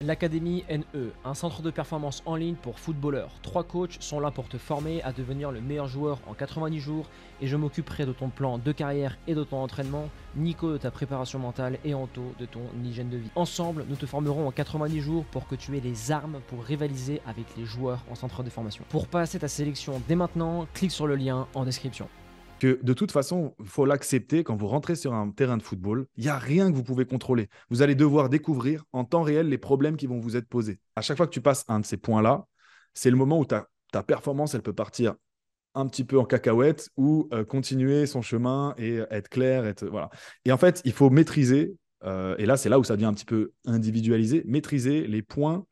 L'Académie NE, un centre de performance en ligne pour footballeurs. 3 coachs sont là pour te former à devenir le meilleur joueur en 90 jours et je m'occuperai de ton plan de carrière et de ton entraînement, Nico de ta préparation mentale et Anto de ton hygiène de vie. Ensemble, nous te formerons en 90 jours pour que tu aies les armes pour rivaliser avec les joueurs en centre de formation. Pour passer ta sélection dès maintenant, clique sur le lien en description. Que de toute façon, il faut l'accepter, quand vous rentrez sur un terrain de football, il n'y a rien que vous pouvez contrôler. Vous allez devoir découvrir en temps réel les problèmes qui vont vous être posés. À chaque fois que tu passes un de ces points-là, c'est le moment où ta performance, elle peut partir un petit peu en cacahuète ou continuer son chemin et être clair. Voilà. Et en fait, il faut maîtriser, et là, c'est là où ça devient un petit peu individualisé, maîtriser les points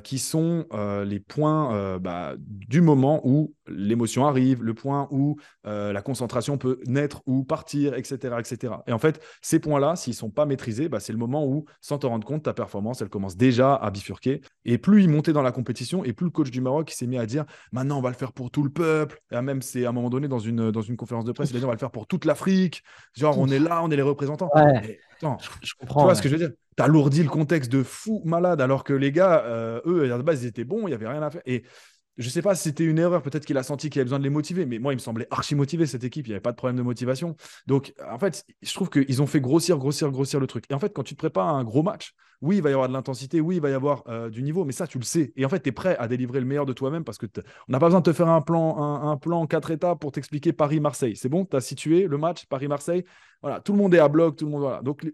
qui sont les points du moment où l'émotion arrive, le point où la concentration peut naître ou partir, etc., etc. Et en fait, ces points-là, s'ils ne sont pas maîtrisés, c'est le moment où, sans te rendre compte, ta performance, elle commence déjà à bifurquer. Et plus il montait dans la compétition, et plus le coach du Maroc s'est mis à dire maintenant, on va le faire pour tout le peuple. Et même, c'est à un moment donné, dans une conférence de presse, il a dit on va le faire pour toute l'Afrique. Genre, on est là, on est les représentants. Ouais, Mais attends, je tu comprends, vois ce ouais. que je veux dire? T'alourdis le contexte de fou malade, alors que les gars, eux, à la base, ils étaient bons, il n'y avait rien à faire. Et je ne sais pas si c'était une erreur, peut-être qu'il a senti qu'il avait besoin de les motiver, mais moi, il me semblait archi motivé cette équipe, il n'y avait pas de problème de motivation. Donc, en fait, je trouve qu'ils ont fait grossir le truc. Et en fait, quand tu te prépares à un gros match, oui, il va y avoir de l'intensité, oui, il va y avoir du niveau, mais ça, tu le sais. Et en fait, tu es prêt à délivrer le meilleur de toi-même parce que on n'a pas besoin de te faire un plan en 4 étapes pour t'expliquer Paris-Marseille. C'est bon, tu as situé le match Paris-Marseille. Voilà, tout le monde est à bloc, tout le monde. Voilà. Donc,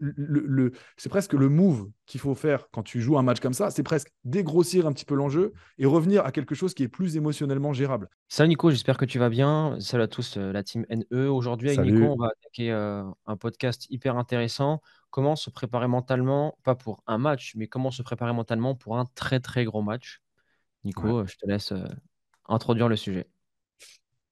c'est presque le move qu'il faut faire quand tu joues un match comme ça. C'est presque dégrossir un petit peu l'enjeu et revenir à quelque chose qui est plus émotionnellement gérable. Salut Nico, j'espère que tu vas bien. Salut à tous, la team NE. Aujourd'hui, avec Nico, on Salut. va attaquer un podcast hyper intéressant. Comment se préparer mentalement, pas pour un match, mais comment se préparer mentalement pour un très très gros match. Ouais. Nico, je te laisse introduire le sujet.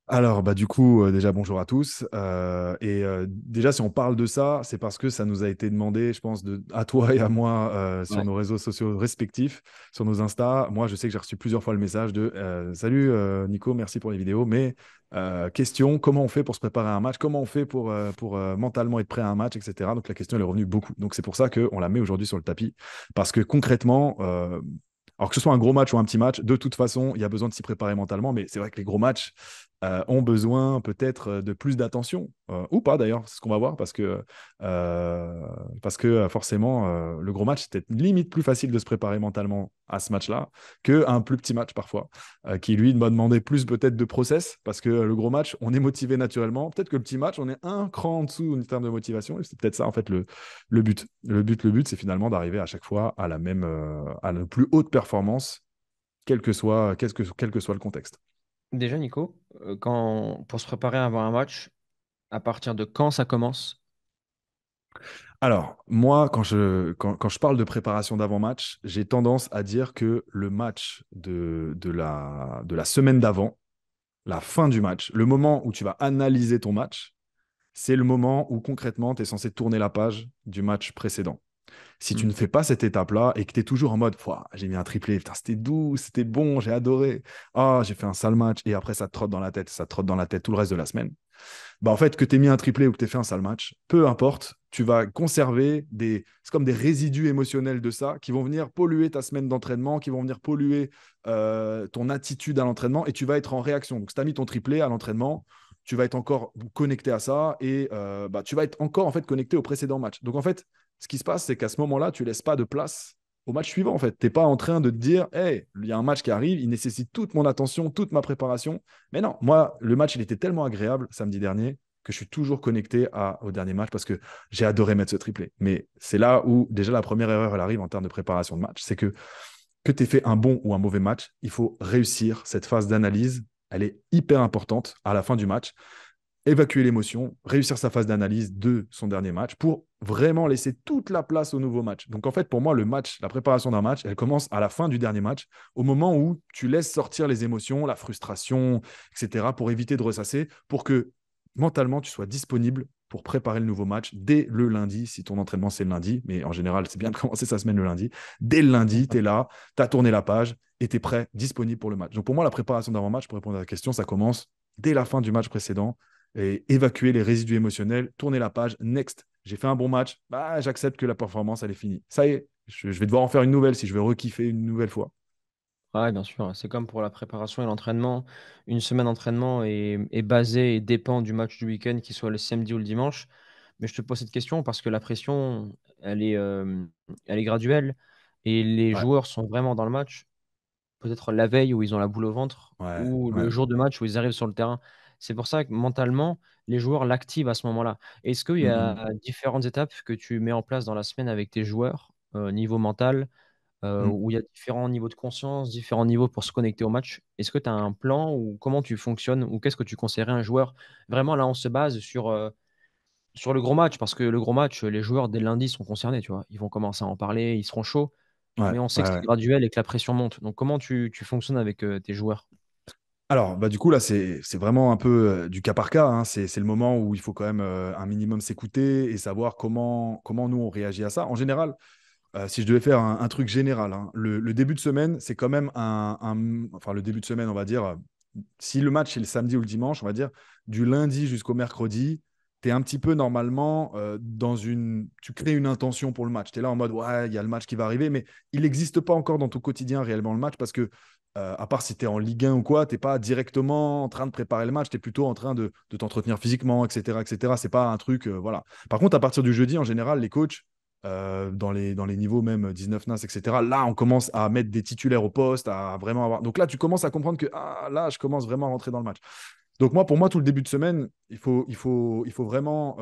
Alors, du coup, déjà, bonjour à tous. Déjà, si on parle de ça, c'est parce que ça nous a été demandé, je pense, à toi et à moi sur Ouais. nos réseaux sociaux respectifs, sur nos Insta. Moi, je sais que j'ai reçu plusieurs fois le message de Salut Nico, merci pour les vidéos, mais question, comment on fait pour se préparer à un match? Comment on fait pour mentalement être prêt à un match, etc. Donc, la question, elle est revenue beaucoup. Donc, c'est pour ça qu'on la met aujourd'hui sur le tapis. Parce que concrètement, alors que ce soit un gros match ou un petit match, de toute façon, il y a besoin de s'y préparer mentalement. Mais c'est vrai que les gros matchs ont besoin peut-être de plus d'attention, ou pas d'ailleurs, c'est ce qu'on va voir, parce que forcément, le gros match, c'est peut-être limite plus facile de se préparer mentalement à ce match-là qu'un plus petit match parfois, qui lui va demander plus peut-être de process, parce que le gros match, on est motivé naturellement. Peut-être que le petit match, on est un cran en dessous en termes de motivation, et c'est peut-être ça en fait le but. Le but, c'est finalement d'arriver à chaque fois à la plus haute performance, quel que soit le contexte. Déjà, Nico, pour se préparer avant un match, à partir de quand ça commence? Alors, moi, quand je parle de préparation d'avant-match, j'ai tendance à dire que le match de la semaine d'avant, la fin du match, le moment où tu vas analyser ton match, c'est le moment où concrètement, tu es censé tourner la page du match précédent. Si tu Hmm. ne fais pas cette étape-là et que tu es toujours en mode, Pouah, j'ai mis un triplé, putain, c'était doux, c'était bon, j'ai adoré. Ah, j'ai fait un sale match. Et après, ça te trotte dans la tête, ça te trotte dans la tête tout le reste de la semaine. En fait, que tu aies mis un triplé ou que tu aies fait un sale match, peu importe, tu vas conserver c'est comme des résidus émotionnels de ça qui vont venir polluer ta semaine d'entraînement, qui vont venir polluer ton attitude à l'entraînement et tu vas être en réaction. Donc, si tu as mis ton triplé à l'entraînement, tu vas être encore connecté à ça et tu vas être encore en fait connecté au précédent match. Donc, en fait, ce qui se passe, c'est qu'à ce moment-là, tu laisses pas de place au match suivant. En fait, tu n'es pas en train de te dire, hey, il y a un match qui arrive, il nécessite toute mon attention, toute ma préparation. Mais non, moi, le match, il était tellement agréable samedi dernier que je suis toujours connecté au dernier match parce que j'ai adoré mettre ce triplé. Mais c'est là où déjà la première erreur, elle arrive en termes de préparation de match. C'est que tu aies fait un bon ou un mauvais match, il faut réussir cette phase d'analyse. Elle est hyper importante à la fin du match. Évacuer l'émotion, réussir sa phase d'analyse de son dernier match pour vraiment laisser toute la place au nouveau match. Donc en fait, pour moi, le match, la préparation d'un match, elle commence à la fin du dernier match, au moment où tu laisses sortir les émotions, la frustration, etc., pour éviter de ressasser, pour que mentalement, tu sois disponible pour préparer le nouveau match dès le lundi, si ton entraînement c'est le lundi, mais en général, c'est bien de commencer sa semaine le lundi. Dès le lundi, tu es là, tu as tourné la page et tu es prêt, disponible pour le match. Donc pour moi, la préparation d'avant-match, pour répondre à la question, ça commence dès la fin du match précédent et évacuer les résidus émotionnels, tourner la page, next. J'ai fait un bon match, j'accepte que la performance, elle est finie. Ça y est, Je vais devoir en faire une nouvelle si je veux rekiffer une nouvelle fois. Ouais, bien sûr. C'est comme pour la préparation et l'entraînement. Une semaine d'entraînement est basée et dépend du match du week-end, qu'il soit le samedi ou le dimanche. Mais je te pose cette question parce que la pression, elle est graduelle et les Ouais, joueurs sont vraiment dans le match, peut-être la veille où ils ont la boule au ventre ouais, ou ouais. le jour de match où ils arrivent sur le terrain. C'est pour ça que mentalement, les joueurs l'activent à ce moment-là. Est-ce qu'il y Mm, mm. a différentes étapes que tu mets en place dans la semaine avec tes joueurs, niveau mental? Mm. Où il y a différents niveaux de conscience, différents niveaux pour se connecter au match. Est-ce que tu as un plan ou comment tu fonctionnes ou qu'est-ce que tu conseillerais à un joueur? Vraiment, là, on se base sur le gros match parce que le gros match, les joueurs, dès lundi, sont concernés, tu vois. Ils vont commencer à en parler, ils seront chauds, Ouais, mais on sait ouais, que c'est ouais. graduel et que la pression monte. Donc, comment tu fonctionnes avec tes joueurs? Alors, bah, du coup, là, c'est vraiment un peu du cas par cas, hein. C'est le moment où il faut quand même un minimum s'écouter et savoir comment nous, on réagit à ça. En général, si je devais faire un truc général, hein, le début de semaine, c'est quand même enfin, le début de semaine, on va dire, si le match est le samedi ou le dimanche, on va dire, du lundi jusqu'au mercredi, tu es un petit peu normalement dans une. Tu crées une intention pour le match. Tu es là en mode, ouais, il y a le match qui va arriver, mais il n'existe pas encore dans ton quotidien réellement le match parce que, à part si tu es en Ligue 1 ou quoi, tu n'es pas directement en train de préparer le match, tu es plutôt en train de t'entretenir physiquement, etc. etc. C'est pas un truc. Voilà. Par contre, à partir du jeudi, en général, les coachs, dans les niveaux même 19 NAS, etc. Là, on commence à mettre des titulaires au poste, à vraiment avoir. Donc là, tu commences à comprendre que là, je commence vraiment à rentrer dans le match. Donc moi, pour moi, tout le début de semaine, il faut vraiment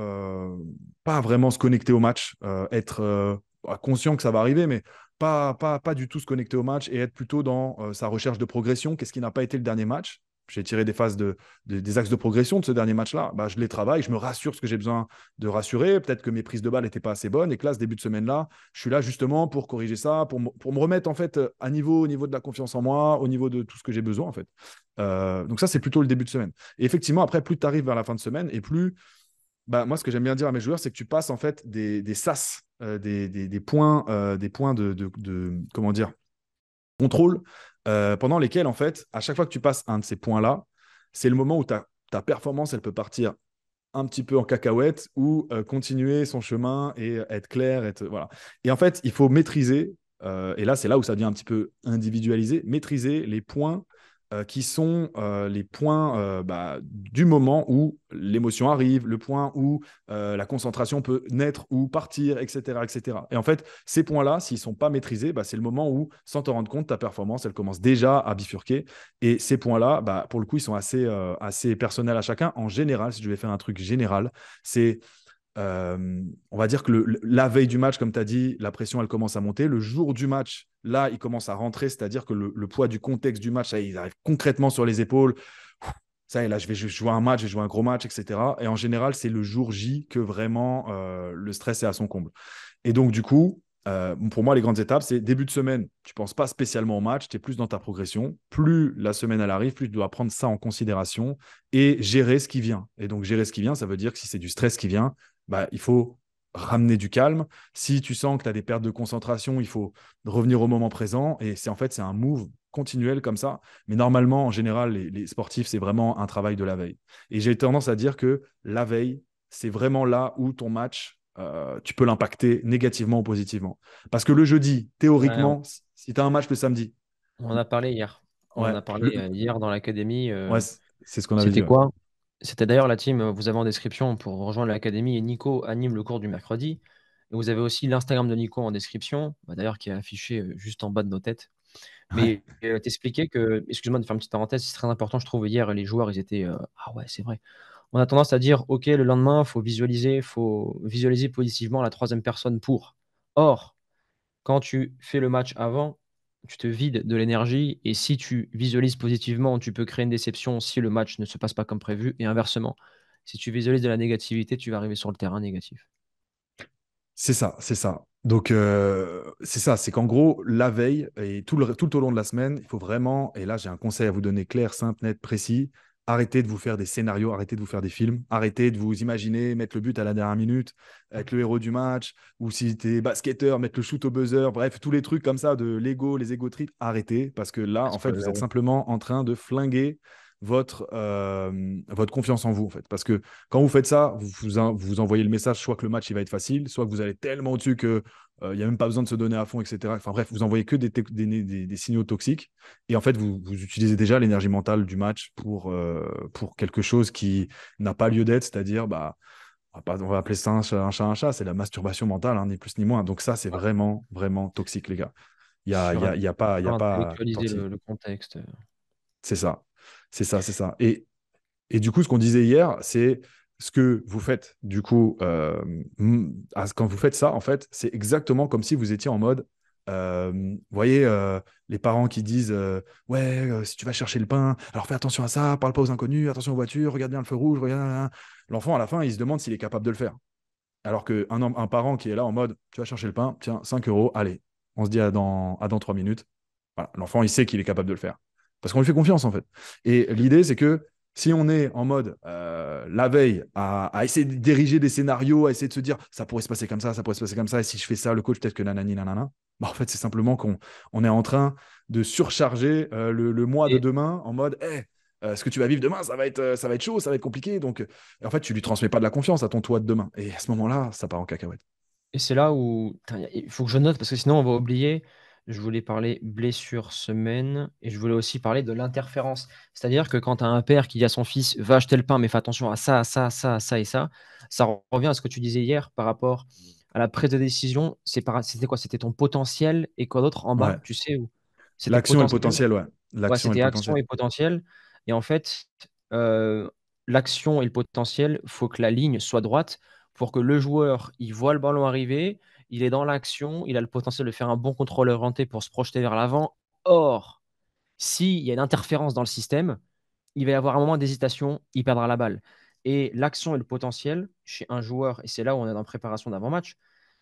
pas vraiment se connecter au match, être conscient que ça va arriver, mais pas du tout se connecter au match et être plutôt dans sa recherche de progression. Qu'est-ce qui n'a pas été le dernier match? J'ai tiré des phases des axes de progression de ce dernier match-là. Bah, je les travaille, je me rassure ce que j'ai besoin de rassurer. Peut-être que mes prises de balles n'étaient pas assez bonnes et que là, ce début de semaine-là, je suis là justement pour corriger ça, pour me remettre en fait à niveau, au niveau de la confiance en moi, au niveau de tout ce que j'ai besoin en fait. Donc ça, c'est plutôt le début de semaine. Et effectivement, après, plus tu arrives vers la fin de semaine et plus, bah, moi, ce que j'aime bien dire à mes joueurs, c'est que tu passes en fait des sas, des points comment dire, contrôle, pendant lesquels, en fait, à chaque fois que tu passes un de ces points-là, c'est le moment où ta performance, elle peut partir un petit peu en cacahuète ou continuer son chemin et être clair. Voilà. Et en fait, il faut maîtriser, et là, c'est là où ça devient un petit peu individualisé, maîtriser les points qui sont les points du moment où l'émotion arrive, le point où la concentration peut naître ou partir, etc., etc. Et en fait, ces points-là, s'ils ne sont pas maîtrisés, bah, c'est le moment où, sans te rendre compte, ta performance, elle commence déjà à bifurquer. Et ces points-là, bah, pour le coup, ils sont assez personnels à chacun. En général, si je vais faire un truc général, c'est on va dire que la veille du match, comme tu as dit, la pression, elle commence à monter. Le jour du match, là, il commence à rentrer, c'est-à-dire que le poids du contexte du match, ça, il arrive concrètement sur les épaules. Ça y est, là, je vais jouer un match, je vais jouer un gros match, etc. Et en général, c'est le jour J que vraiment le stress est à son comble. Et donc, du coup, pour moi, les grandes étapes, c'est début de semaine, tu ne penses pas spécialement au match, tu es plus dans ta progression. Plus la semaine, elle arrive, plus tu dois prendre ça en considération et gérer ce qui vient. Et donc, gérer ce qui vient, ça veut dire que si c'est du stress qui vient, bah, il faut ramener du calme. Si tu sens que tu as des pertes de concentration, il faut revenir au moment présent. Et c'est un move continuel comme ça. Mais normalement, en général, les sportifs, c'est vraiment un travail de la veille. Et j'ai tendance à dire que la veille, c'est vraiment là où ton match, tu peux l'impacter négativement ou positivement. Parce que le jeudi, Ouais, théoriquement, si tu as un match le samedi, on en a parlé hier. On en ouais, a parlé hier dans l'académie. ouais, c'est ce qu'on avait dit. C'était Ouais. quoi? C'était d'ailleurs la team, vous avez en description pour rejoindre l'académie et Nico anime le cours du mercredi. Et vous avez aussi l'Instagram de Nico en description, bah, d'ailleurs qui est affiché juste en bas de nos têtes. Ouais. Mais t'expliquais que, excuse-moi de faire une petite parenthèse, c'est très important, je trouve, hier, les joueurs, ils étaient, ah ouais, c'est vrai. On a tendance à dire, OK, le lendemain, il faut visualiser positivement la troisième personne pour. Or, quand tu fais le match avant, tu te vides de l'énergie et si tu visualises positivement, tu peux créer une déception si le match ne se passe pas comme prévu et inversement. Si tu visualises de la négativité, tu vas arriver sur le terrain négatif. C'est ça, c'est ça. Donc, c'est ça, c'est qu'en gros, la veille et tout au long de la semaine, il faut vraiment, et là j'ai un conseil à vous donner clair, simple, net, précis, arrêtez de vous faire des scénarios, arrêtez de vous faire des films, arrêtez de vous imaginer mettre le but à la dernière minute, être le héros du match, ou si tu es basketteur, mettre le shoot au buzzer, bref, tous les trucs comme ça de l'ego, les ego trips, arrêtez, parce que là, en C'est pas fait, le vous êtes héros. simplement en train de flinguer votre confiance en vous, en fait. Parce que quand vous faites ça, vous envoyez le message soit que le match il va être facile, soit que vous allez tellement au-dessus que Il n'y a même pas besoin de se donner à fond, etc. Enfin bref, vous envoyez que des signaux toxiques. Et en fait, vous utilisez déjà l'énergie mentale du match pour quelque chose qui n'a pas lieu d'être, c'est-à-dire, bah, on va appeler ça un chat, c'est la masturbation mentale, hein, ni plus ni moins. Donc ça, c'est Ouais. vraiment, vraiment toxique, les gars. Sur Il y a pas intellectualiser sortie. le contexte. C'est ça. C'est ça, c'est ça. Et du coup, ce qu'on disait hier, c'est ce que vous faites. Du coup, quand vous faites ça, en fait, c'est exactement comme si vous étiez en mode, vous voyez, les parents qui disent, ouais, si tu vas chercher le pain, alors fais attention à ça, parle pas aux inconnus, attention aux voitures, regarde bien le feu rouge, regarde. L'enfant, à la fin, il se demande s'il est capable de le faire. Alors qu'un parent qui est là en mode, tu vas chercher le pain, tiens, 5 euros, allez, on se dit à dans 3 minutes. Voilà, l'enfant, il sait qu'il est capable de le faire. Parce qu'on lui fait confiance, en fait. Et l'idée, c'est que si on est en mode la veille à essayer de diriger des scénarios, à essayer de se dire ça pourrait se passer comme ça pourrait se passer comme ça, et si je fais ça, le coach, peut-être que nanani, nanana, bah, en fait, c'est simplement qu'on est en train de surcharger le mois de Et, demain en mode ce que tu vas vivre demain, ça va être chaud, ça va être compliqué. Donc, en fait, tu lui transmets pas de la confiance à ton toi de demain. Et à ce moment-là, ça part en cacahuète. et c'est là où putain, il faut que je note parce que sinon on va oublier. Je voulais parler blessure semaine et je voulais aussi parler de l'interférence. C'est-à-dire que quand tu as un père qui dit à son fils va acheter le pain, mais fais attention à ça, à ça, à ça, à ça et ça revient à ce que tu disais hier par rapport à la prise de décision. C'était quoi? C'était ton potentiel et quoi d'autre en Ouais. bas, tu sais où? C'était L'action et le potentiel. potentiel, ouais. Ouais, L'action et le c'était action potentiel. et potentiel. Et en fait, l'action et le potentiel, faut que la ligne soit droite pour que le joueur, il voit le ballon arriver, il est dans l'action, il a le potentiel de faire un bon contrôle orienté pour se projeter vers l'avant. Or, s'il y a une interférence dans le système, il va y avoir un moment d'hésitation, il perdra la balle. Et l'action et le potentiel chez un joueur, et c'est là où on est dans la préparation d'avant-match,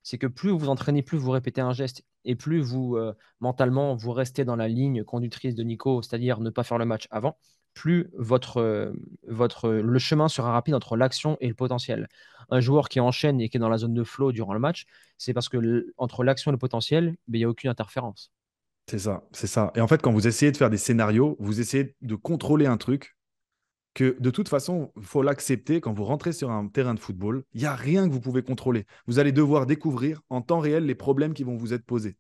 c'est que plus vous entraînez, plus vous répétez un geste, et plus vous, mentalement, vous restez dans la ligne conductrice de Nico, c'est-à-dire ne pas faire le match avant, plus le chemin sera rapide entre l'action et le potentiel. Un joueur qui enchaîne et qui est dans la zone de flow durant le match, c'est parce que entre l'action et le potentiel, ben, il n'y a aucune interférence. C'est ça, c'est ça. Et en fait, quand vous essayez de faire des scénarios, vous essayez de contrôler un truc que de toute façon, il faut l'accepter. Quand vous rentrez sur un terrain de football, il n'y a rien que vous pouvez contrôler. Vous allez devoir découvrir en temps réel les problèmes qui vont vous être posés.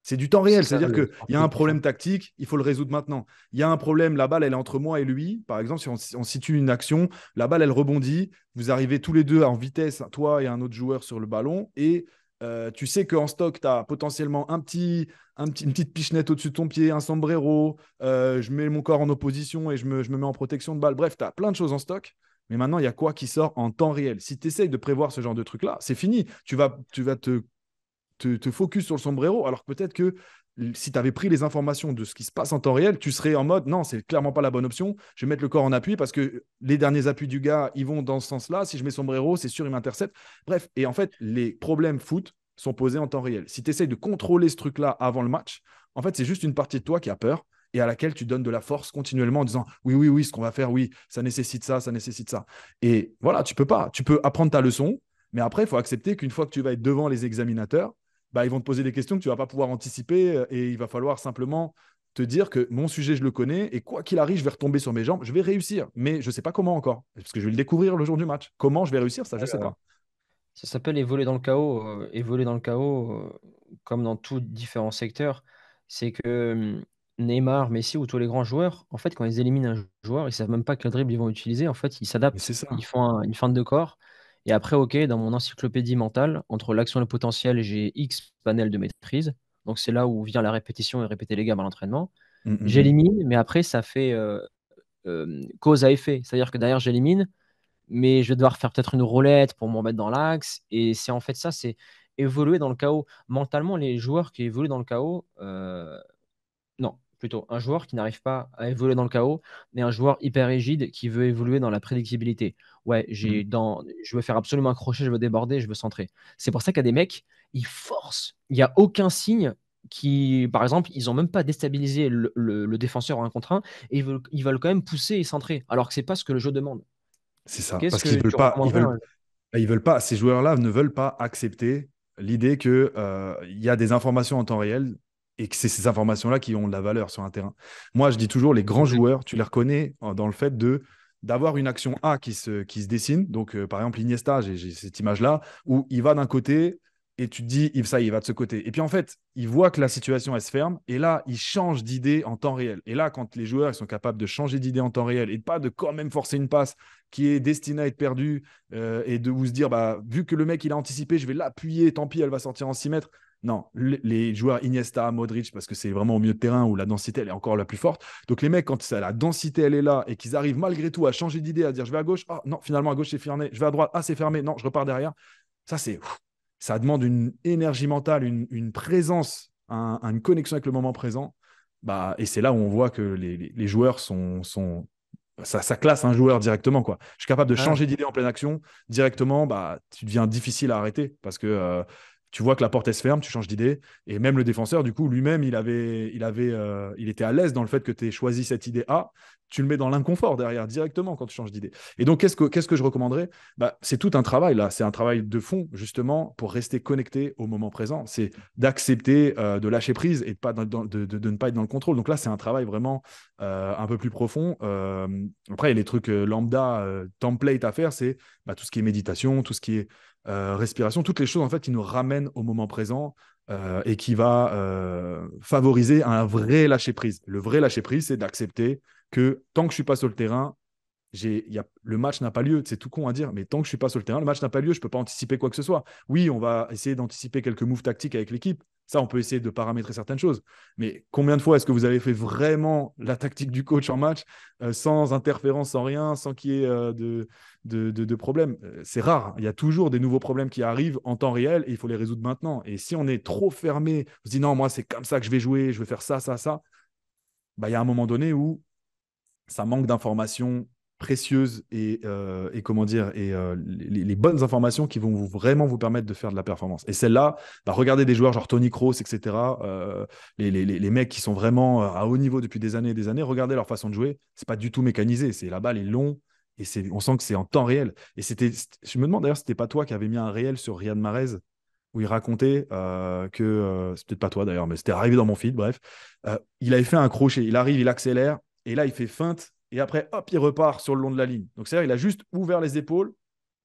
C'est du temps C'est réel, ça c'est-à-dire le qu'il sport y a un collectif, hein. problème tactique, il faut le résoudre maintenant. Il y a un problème, la balle, elle est entre moi et lui. Par exemple, si on situe une action, la balle, elle rebondit, vous arrivez tous les deux en vitesse, toi et un autre joueur sur le ballon, et tu sais qu'en stock, tu as potentiellement une petite pichenette au-dessus de ton pied, un sombrero, je mets mon corps en opposition et je me mets en protection de balle. Bref, tu as plein de choses en stock. Mais maintenant, il y a quoi qui sort en temps réel? Si tu essayes de prévoir ce genre de truc-là, c'est fini. Tu vas te focus sur le sombrero, alors que peut-être que si tu avais pris les informations de ce qui se passe en temps réel, tu serais en mode non, c'est clairement pas la bonne option. Je vais mettre le corps en appui parce que les derniers appuis du gars, ils vont dans ce sens-là. Si je mets sombrero, c'est sûr, il m'intercepte. Bref, et en fait, les problèmes foot sont posés en temps réel. Si tu essayes de contrôler ce truc-là avant le match, en fait, c'est juste une partie de toi qui a peur et à laquelle tu donnes de la force continuellement en disant oui, oui, oui, ce qu'on va faire, oui, ça nécessite ça, ça nécessite ça. Et voilà, tu peux pas. Tu peux apprendre ta leçon, mais après, il faut accepter qu'une fois que tu vas être devant les examinateurs, bah, ils vont te poser des questions que tu ne vas pas pouvoir anticiper et il va falloir simplement te dire que mon sujet, je le connais et quoi qu'il arrive, je vais retomber sur mes jambes, je vais réussir, mais je ne sais pas comment encore, parce que je vais le découvrir le jour du match. Comment je vais réussir, ça, je ne sais pas. Ça s'appelle évoluer dans le chaos. Évoluer dans le chaos, comme dans tous différents secteurs, c'est que Neymar, Messi ou tous les grands joueurs, en fait, quand ils éliminent un joueur, ils savent même pas quel dribble ils vont utiliser. En fait, ils Mais s'adaptent, c'est ça. ils font une feinte de corps. Et après, OK, dans mon encyclopédie mentale, entre l'action et le potentiel, j'ai X panel de maîtrise. Donc, c'est là où vient la répétition et répéter les gammes à l'entraînement. Mm. J'élimine, mais après, ça fait cause à effet. C'est-à-dire que derrière, j'élimine, mais je vais devoir faire peut-être une roulette pour me remettre dans l'axe. Et c'est en fait ça, c'est évoluer dans le chaos. Mentalement, les joueurs qui évoluent dans le chaos, non, plutôt un joueur qui n'arrive pas à évoluer dans le chaos, mais un joueur hyper rigide qui veut évoluer dans la prédictibilité. Ouais, Mm. je veux faire absolument un crochet, je veux déborder, je veux centrer. C'est pour ça qu'il y a des mecs, ils forcent. Il n'y a aucun signe qui, par exemple, ils n'ont même pas déstabilisé le défenseur en un contre un, et ils veulent quand même pousser et centrer, alors que c'est pas ce que le jeu demande. C'est ça. Qu'est-ce Parce qu'ils que veulent tu pas, recommanderais ils veulent pas, ces joueurs-là ne veulent pas accepter l'idée que il y a des informations en temps réel et que c'est ces informations-là qui ont de la valeur sur un terrain. Moi, je dis toujours, les grands joueurs, tu les reconnais dans le fait de d'avoir une action A qui se dessine. Donc, par exemple, Iniesta, j'ai cette image-là, où il va d'un côté, et tu te dis, ça y est, il va de ce côté. Et puis en fait, il voit que la situation, elle se ferme, et là, il change d'idée en temps réel. Et là, quand les joueurs ils sont capables de changer d'idée en temps réel et de pas de quand même forcer une passe qui est destinée à être perdue, et de vous se dire, bah, vu que le mec, il a anticipé, je vais l'appuyer, tant pis, elle va sortir en 6 mètres. Non, les joueurs Iniesta, Modric, parce que c'est vraiment au milieu de terrain où la densité, elle est encore la plus forte. Donc les mecs, quand la densité, elle est là et qu'ils arrivent malgré tout à changer d'idée, à dire, je vais à gauche, ah non, finalement, à gauche, c'est fermé, je vais à droite, ah, c'est fermé, non, je repars derrière. Ça, ça demande une énergie mentale, une présence, une connexion avec le moment présent. Bah, et c'est là où on voit que les joueurs ça classe un joueur directement, quoi. Je suis capable de Ah, changer d'idée en pleine action directement. Bah, tu deviens difficile à arrêter parce que tu vois que la porte elle se ferme, tu changes d'idée. Et même le défenseur, du coup, lui-même, il était à l'aise dans le fait que tu aies choisi cette idée A. Tu le mets dans l'inconfort derrière directement quand tu changes d'idée. Et donc, qu'est-ce que je recommanderais? Bah, c'est tout un travail là. C'est un travail de fond justement pour rester connecté au moment présent. C'est d'accepter de lâcher prise et de ne pas être dans le contrôle. Donc là, c'est un travail vraiment un peu plus profond. Après, il y a les trucs lambda, template à faire, c'est bah, tout ce qui est méditation, tout ce qui est respiration, toutes les choses en fait qui nous ramènent au moment présent et qui va favoriser un vrai lâcher prise. Le vrai lâcher prise, c'est d'accepter que tant que je suis pas sur le terrain, le match n'a pas lieu. C'est tout con à dire, mais tant que je suis pas sur le terrain, le match n'a pas lieu. Je peux pas anticiper quoi que ce soit. Oui, on va essayer d'anticiper quelques moves tactiques avec l'équipe. Ça, on peut essayer de paramétrer certaines choses. Mais combien de fois est-ce que vous avez fait vraiment la tactique du coach en match sans interférence, sans rien, sans qu'il y ait de problème? C'est rare. Il y a toujours des nouveaux problèmes qui arrivent en temps réel et il faut les résoudre maintenant. Et si on est trop fermé, on se dit non, moi, c'est comme ça que je vais jouer, je vais faire ça, ça, ça, bah, il y a un moment donné où ça manque d'informations précieuses et comment dire les bonnes informations qui vont vraiment vous permettre de faire de la performance. Et celle-là, bah, regardez des joueurs genre Tony Kroos, etc. Les mecs qui sont vraiment à haut niveau depuis des années et des années, regardez leur façon de jouer. C'est pas du tout mécanisé. C'est la balle est long et on sent que c'est en temps réel. Et je me demande d'ailleurs, c'était pas toi qui avais mis un réel sur Riyad Mahrez où il racontait que, c'est peut-être pas toi d'ailleurs, mais c'était arrivé dans mon feed, bref, il avait fait un crochet, il arrive, il accélère, et là il fait feinte, et après, hop, il repart sur le long de la ligne. Donc c'est-à-dire il a juste ouvert les épaules,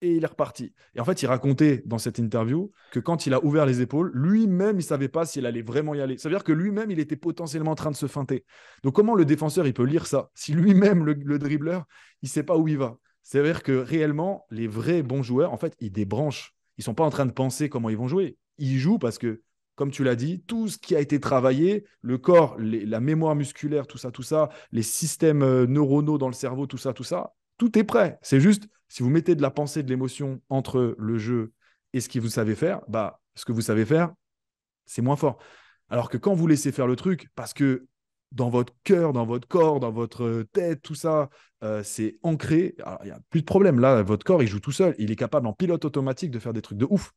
et il est reparti. Et en fait, il racontait dans cette interview que quand il a ouvert les épaules, lui-même, il ne savait pas s'il allait vraiment y aller. Ça veut dire que lui-même, il était potentiellement en train de se feinter. Donc comment le défenseur, il peut lire ça si lui-même, le dribbleur, il ne sait pas où il va? C'est-à-dire que réellement, les vrais bons joueurs, en fait, ils débranchent. Ils ne sont pas en train de penser comment ils vont jouer. Ils jouent parce que, comme tu l'as dit, tout ce qui a été travaillé, le corps, la mémoire musculaire, tout ça, les systèmes neuronaux dans le cerveau, tout ça, tout est prêt. C'est juste, si vous mettez de la pensée, de l'émotion entre le jeu et ce que vous savez faire, bah, ce que vous savez faire, c'est moins fort. Alors que quand vous laissez faire le truc, parce que dans votre cœur, dans votre corps, dans votre tête, tout ça, c'est ancré, il n'y a plus de problème. Là, votre corps, il joue tout seul. Il est capable en pilote automatique de faire des trucs de ouf.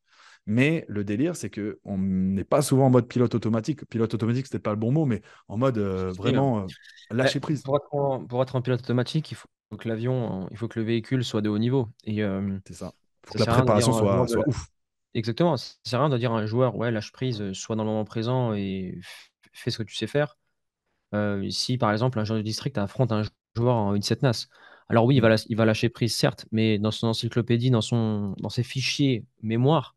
Mais le délire, c'est qu'on n'est pas souvent en mode pilote automatique. Pilote automatique, c'était pas le bon mot, mais en mode oui, hein. vraiment lâcher prise. Pour être en pilote automatique, il faut que l'avion, il faut que le véhicule soit de haut niveau. Et C'est ça. Il faut ça que la sert à rien de dire préparation à un joueur soit ouf. Exactement, ça sert à rien de dire à un joueur, ouais, lâche prise, sois dans le moment présent et fais ce que tu sais faire. Si par exemple un joueur de district affronte un joueur en 1-7 NAS, alors oui, Mm. il va lâcher prise, certes, mais dans son encyclopédie, dans ses fichiers mémoire,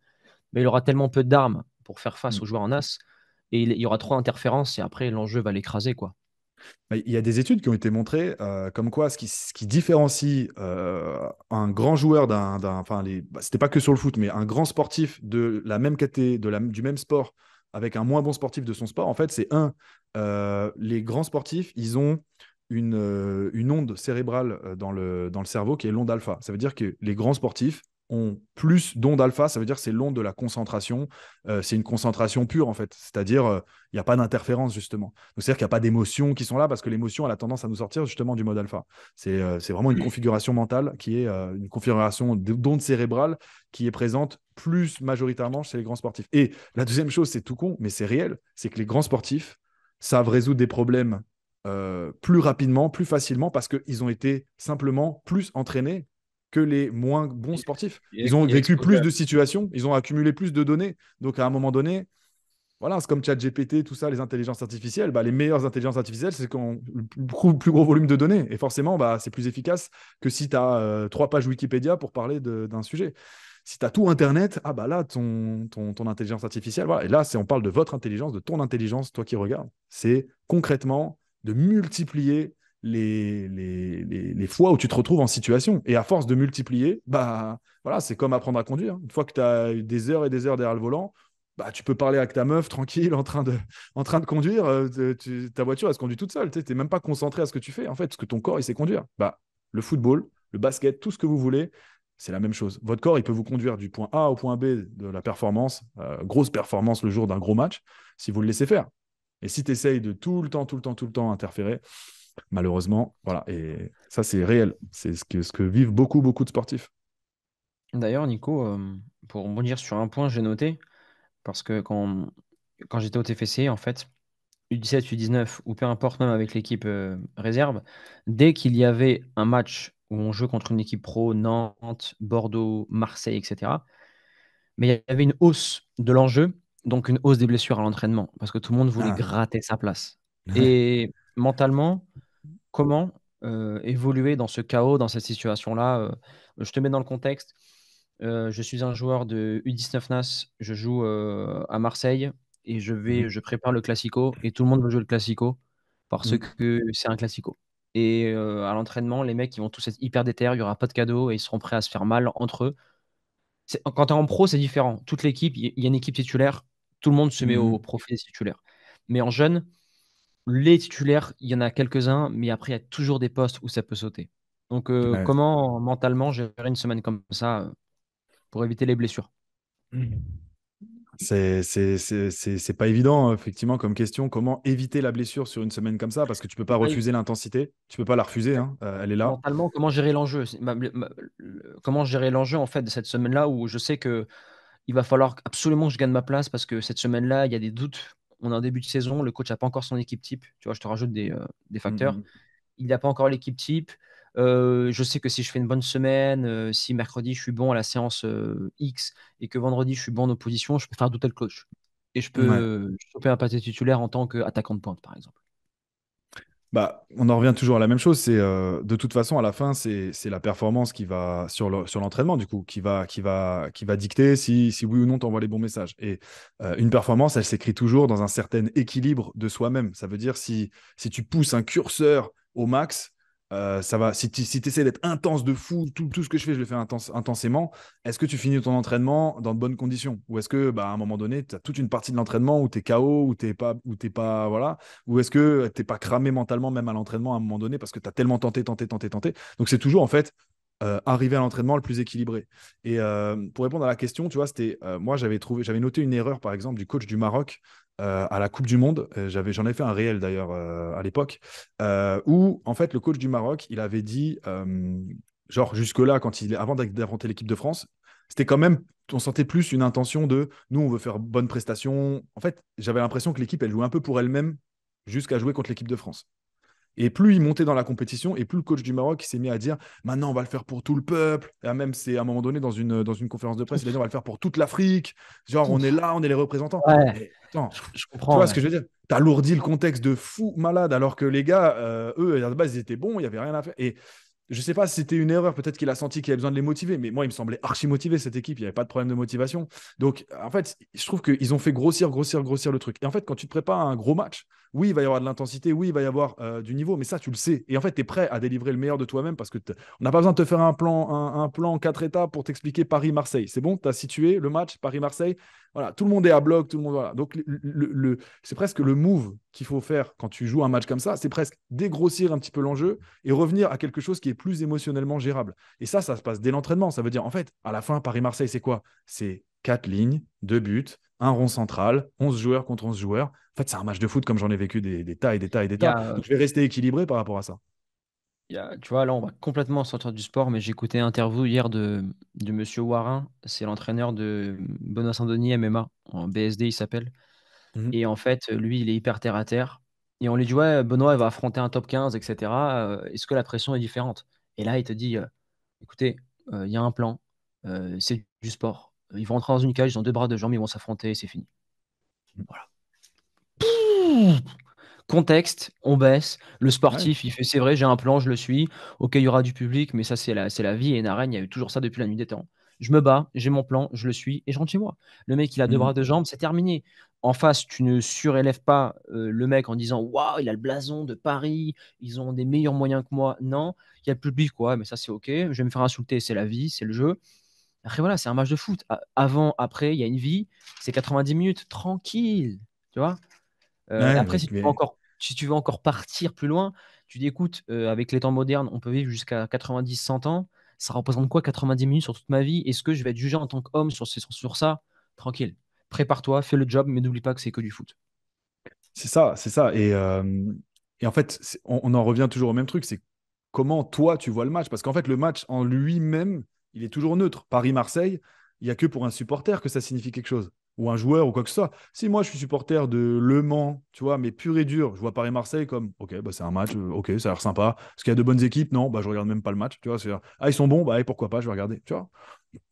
mais il aura tellement peu d'armes pour faire face Mm. aux joueurs en NAS, et il y aura trop d'interférences, et après l'enjeu va l'écraser, quoi. Bah, il y a des études qui ont été montrées comme quoi ce qui différencie un grand joueur enfin, c'était pas que sur le foot, mais un grand sportif de la même catégorie, du même sport, avec un moins bon sportif de son sport, en fait, c'est les grands sportifs, ils ont une onde cérébrale dans le cerveau qui est l'onde alpha. Ça veut dire que les grands sportifs ont plus d'onde alpha, ça veut dire que c'est l'onde de la concentration, c'est une concentration pure en fait, c'est-à-dire il n'y a pas d'interférence justement. Donc c'est-à-dire qu'il n'y a pas d'émotions qui sont là parce que l'émotion elle a tendance à nous sortir justement du mode alpha. C'est vraiment une configuration mentale qui est une configuration d'onde cérébrale qui est présente plus majoritairement chez les grands sportifs. Et la deuxième chose, c'est tout con, mais c'est réel, c'est que les grands sportifs savent résoudre des problèmes plus rapidement, plus facilement parce qu'ils ont été simplement plus entraînés que les moins bons sportifs. Ils ont Et vécu exposé plus de situations, ils ont accumulé plus de données. Donc à un moment donné, voilà, c'est comme ChatGPT, tout ça, les intelligences artificielles. Bah, les meilleures intelligences artificielles, c'est qu'on le plus gros volume de données. Et forcément, bah, c'est plus efficace que si tu as 3 pages Wikipédia pour parler d'un sujet. Si tu as tout Internet, ah bah là, ton intelligence artificielle, voilà. Et là, on parle de votre intelligence, de ton intelligence, toi qui regardes. C'est concrètement de multiplier les fois où tu te retrouves en situation. Et à force de multiplier, bah voilà, c'est comme apprendre à conduire. Une fois que tu as eu des heures et des heures derrière le volant, bah, tu peux parler avec ta meuf tranquille en train de conduire. Ta voiture, elle se conduit toute seule. Tu n'es même pas concentré à ce que tu fais, en fait, parce que ton corps, il sait conduire. Bah, le football, le basket, tout ce que vous voulez, c'est la même chose. Votre corps, il peut vous conduire du point A au point B de la performance, grosse performance le jour d'un gros match, si vous le laissez faire. Et si tu essayes de tout le temps, tout le temps, tout le temps interférer, malheureusement, voilà. Et ça, c'est réel. C'est ce que vivent beaucoup, beaucoup de sportifs. D'ailleurs, Nico, pour rebondir sur un point, j'ai noté, parce que quand j'étais au TFC, en fait, U17, U19, ou peu importe, même avec l'équipe réserve, dès qu'il y avait un match où on jouait contre une équipe pro, Nantes, Bordeaux, Marseille, etc., mais il y avait une hausse de l'enjeu, donc une hausse des blessures à l'entraînement, parce que tout le monde voulait Ah, gratter sa place. ouais. Et mentalement, comment évoluer dans ce chaos, dans cette situation-là? Je te mets dans le contexte. Je suis un joueur de U19 NAS, je joue à Marseille et Mhm. je prépare le Classico et tout le monde veut jouer le Classico parce Mhm. que c'est un Classico. Et à l'entraînement, les mecs ils vont tous être hyper déter, il n'y aura pas de cadeau et ils seront prêts à se faire mal entre eux. Quand tu es en pro, c'est différent. Toute l'équipe, il y a une équipe titulaire, tout le monde se met au Mhm. profit des titulaires. Mais en jeune, les titulaires, il y en a quelques-uns, mais après, il y a toujours des postes où ça peut sauter. Donc, Ouais. comment mentalement gérer une semaine comme ça pour éviter les blessures? C'est pas évident, effectivement, comme question. Comment éviter la blessure sur une semaine comme ça? Parce que tu peux pas Ouais, refuser l'intensité. Tu peux pas la refuser, hein. Elle est là. mentalement, comment gérer l'enjeu? Comment gérer l'enjeu en fait de cette semaine-là où je sais que il va falloir absolument que je gagne ma place parce que cette semaine-là, il y a des doutes. On est en début de saison, le coach n'a pas encore son équipe type. Tu vois, je te rajoute des facteurs. Mhm. Il n'a pas encore l'équipe type. Je sais que si je fais une bonne semaine, si mercredi je suis bon à la séance X et que vendredi je suis bon en opposition, je peux faire douter le coach. Et je Ouais. peux choper un pâté titulaire en tant qu'attaquant de pointe, par exemple. Bah, on en revient toujours à la même chose. C'est de toute façon, à la fin, c'est la performance qui va sur l'entraînement, du coup, qui va dicter si oui ou non tu envoies les bons messages. Et une performance, elle s'écrit toujours dans un certain équilibre de soi-même. Ça veut dire si tu pousses un curseur au max, ça va. Si tu essaies d'être intense de fou, tout ce que je fais, je le fais intensément. Est-ce que tu finis ton entraînement dans de bonnes conditions? Ou est-ce que, bah, à un moment donné, tu as toute une partie de l'entraînement où tu es KO, où t'es pas, voilà, ou est-ce que tu n'es pas cramé mentalement, même à l'entraînement, à un moment donné, parce que tu as tellement tenté, tenté, tenté, tenté. Donc, c'est toujours, en fait, arriver à l'entraînement le plus équilibré. Et pour répondre à la question, tu vois, moi, j'avais noté une erreur, par exemple, du coach du Maroc à la Coupe du Monde. J'en avais fait un réel, d'ailleurs, à l'époque, où, en fait, le coach du Maroc, il avait dit, genre, jusque-là, avant d'affronter l'équipe de France, c'était quand même on sentait plus une intention de nous, on veut faire bonne prestation. En fait, j'avais l'impression que l'équipe, elle jouait un peu pour elle-même jusqu'à jouer contre l'équipe de France. Et plus il montait dans la compétition, et plus le coach du Maroc s'est mis à dire maintenant, on va le faire pour tout le peuple. Et même, c'est à un moment donné, dans une conférence de presse, il a dit on va le faire pour toute l'Afrique. Genre, on est Ouf. là, on est les représentants. Ouais, Mais attends, je tu comprends, vois ce ouais. que je veux dire? T'as alourdi le contexte de fou malade, alors que les gars, eux, à la base, ils étaient bons, il n'y avait rien à faire. Et je sais pas si c'était une erreur, peut-être qu'il a senti qu'il avait besoin de les motiver, mais moi, il me semblait archi motivé cette équipe, il n'y avait pas de problème de motivation. Donc, en fait, je trouve qu'ils ont fait grossir, grossir, grossir le truc. Et en fait, quand tu te prépares à un gros match, oui, il va y avoir de l'intensité, oui, il va y avoir du niveau, mais ça, tu le sais. Et en fait, tu es prêt à délivrer le meilleur de toi-même parce que on n'a pas besoin de te faire un plan en 4 étapes pour t'expliquer Paris-Marseille. C'est bon, tu as situé le match Paris-Marseille. Voilà, tout le monde est à bloc, tout le monde. Voilà. Donc, c'est presque le move qu'il faut faire quand tu joues un match comme ça. C'est presque dégrossir un petit peu l'enjeu et revenir à quelque chose qui est plus émotionnellement gérable. Et ça se passe dès l'entraînement. Ça veut dire, en fait, à la fin, Paris-Marseille, c'est quoi? C'est 4 lignes, 2 buts, un rond central, 11 joueurs contre 11 joueurs. En fait, c'est un match de foot comme j'en ai vécu des tas et des tas et des Il y tas. a, Donc, je vais rester équilibré par rapport à ça. tu vois, là, on va complètement sortir du sport, mais j'ai écouté une interview hier de Monsieur Warin, c'est l'entraîneur de Benoît Saint-Denis MMA, en BSD, il s'appelle. Mhm. Et en fait, lui, il est hyper terre à terre. Et on lui dit, ouais, Benoît, il va affronter un top 15, etc. Est-ce que la pression est différente? Et là, il te dit, écoutez, il y a un plan, c'est du sport. Ils vont rentrer dans une cage, ils ont deux bras, deux jambes, ils vont s'affronter et c'est fini. Voilà. Contexte, on baisse. Le Ouais. sportif, il fait, c'est vrai, j'ai un plan, je le suis. Ok, il y aura du public, mais ça, c'est la vie. Et une arène, il y a eu toujours ça depuis la nuit des temps. je me bats, j'ai mon plan, je le suis et je rentre chez moi. Le mec, il a deux Mm. bras, deux jambes, c'est terminé. En face, tu ne surélèves pas le mec en disant waouh, il a le blason de Paris, ils ont des meilleurs moyens que moi. Non, il y a le public, quoi, mais ça, c'est OK. Je vais me faire insulter, c'est la vie, c'est le jeu. Après, voilà, c'est un match de foot. Avant, après, il y a une vie, c'est 90 minutes, tranquille. Tu vois. Ouais, Après, si tu veux encore partir plus loin, tu dis écoute, avec les temps modernes, on peut vivre jusqu'à 90, 100 ans. Ça représente quoi 90 minutes sur toute ma vie? Est-ce que je vais être jugé en tant qu'homme sur ça? Tranquille. Prépare-toi, fais le job, mais n'oublie pas que c'est que du foot. c'est ça, c'est ça. Et en fait, on en revient toujours au même truc, c'est comment toi tu vois le match. Parce qu'en fait, le match en lui-même, il est toujours neutre. Paris-Marseille, il n'y a que pour un supporter que ça signifie quelque chose. Ou un joueur ou quoi que ce soit. Si moi je suis supporter de Le Mans, tu vois, mais pur et dur, je vois Paris-Marseille comme, ok, bah, c'est un match, ok, ça a l'air sympa. Parce qu'il y a de bonnes équipes, non, bah, je regarde même pas le match. Tu vois, ah, ils sont bons, bah, et pourquoi pas, je vais regarder. Tu vois.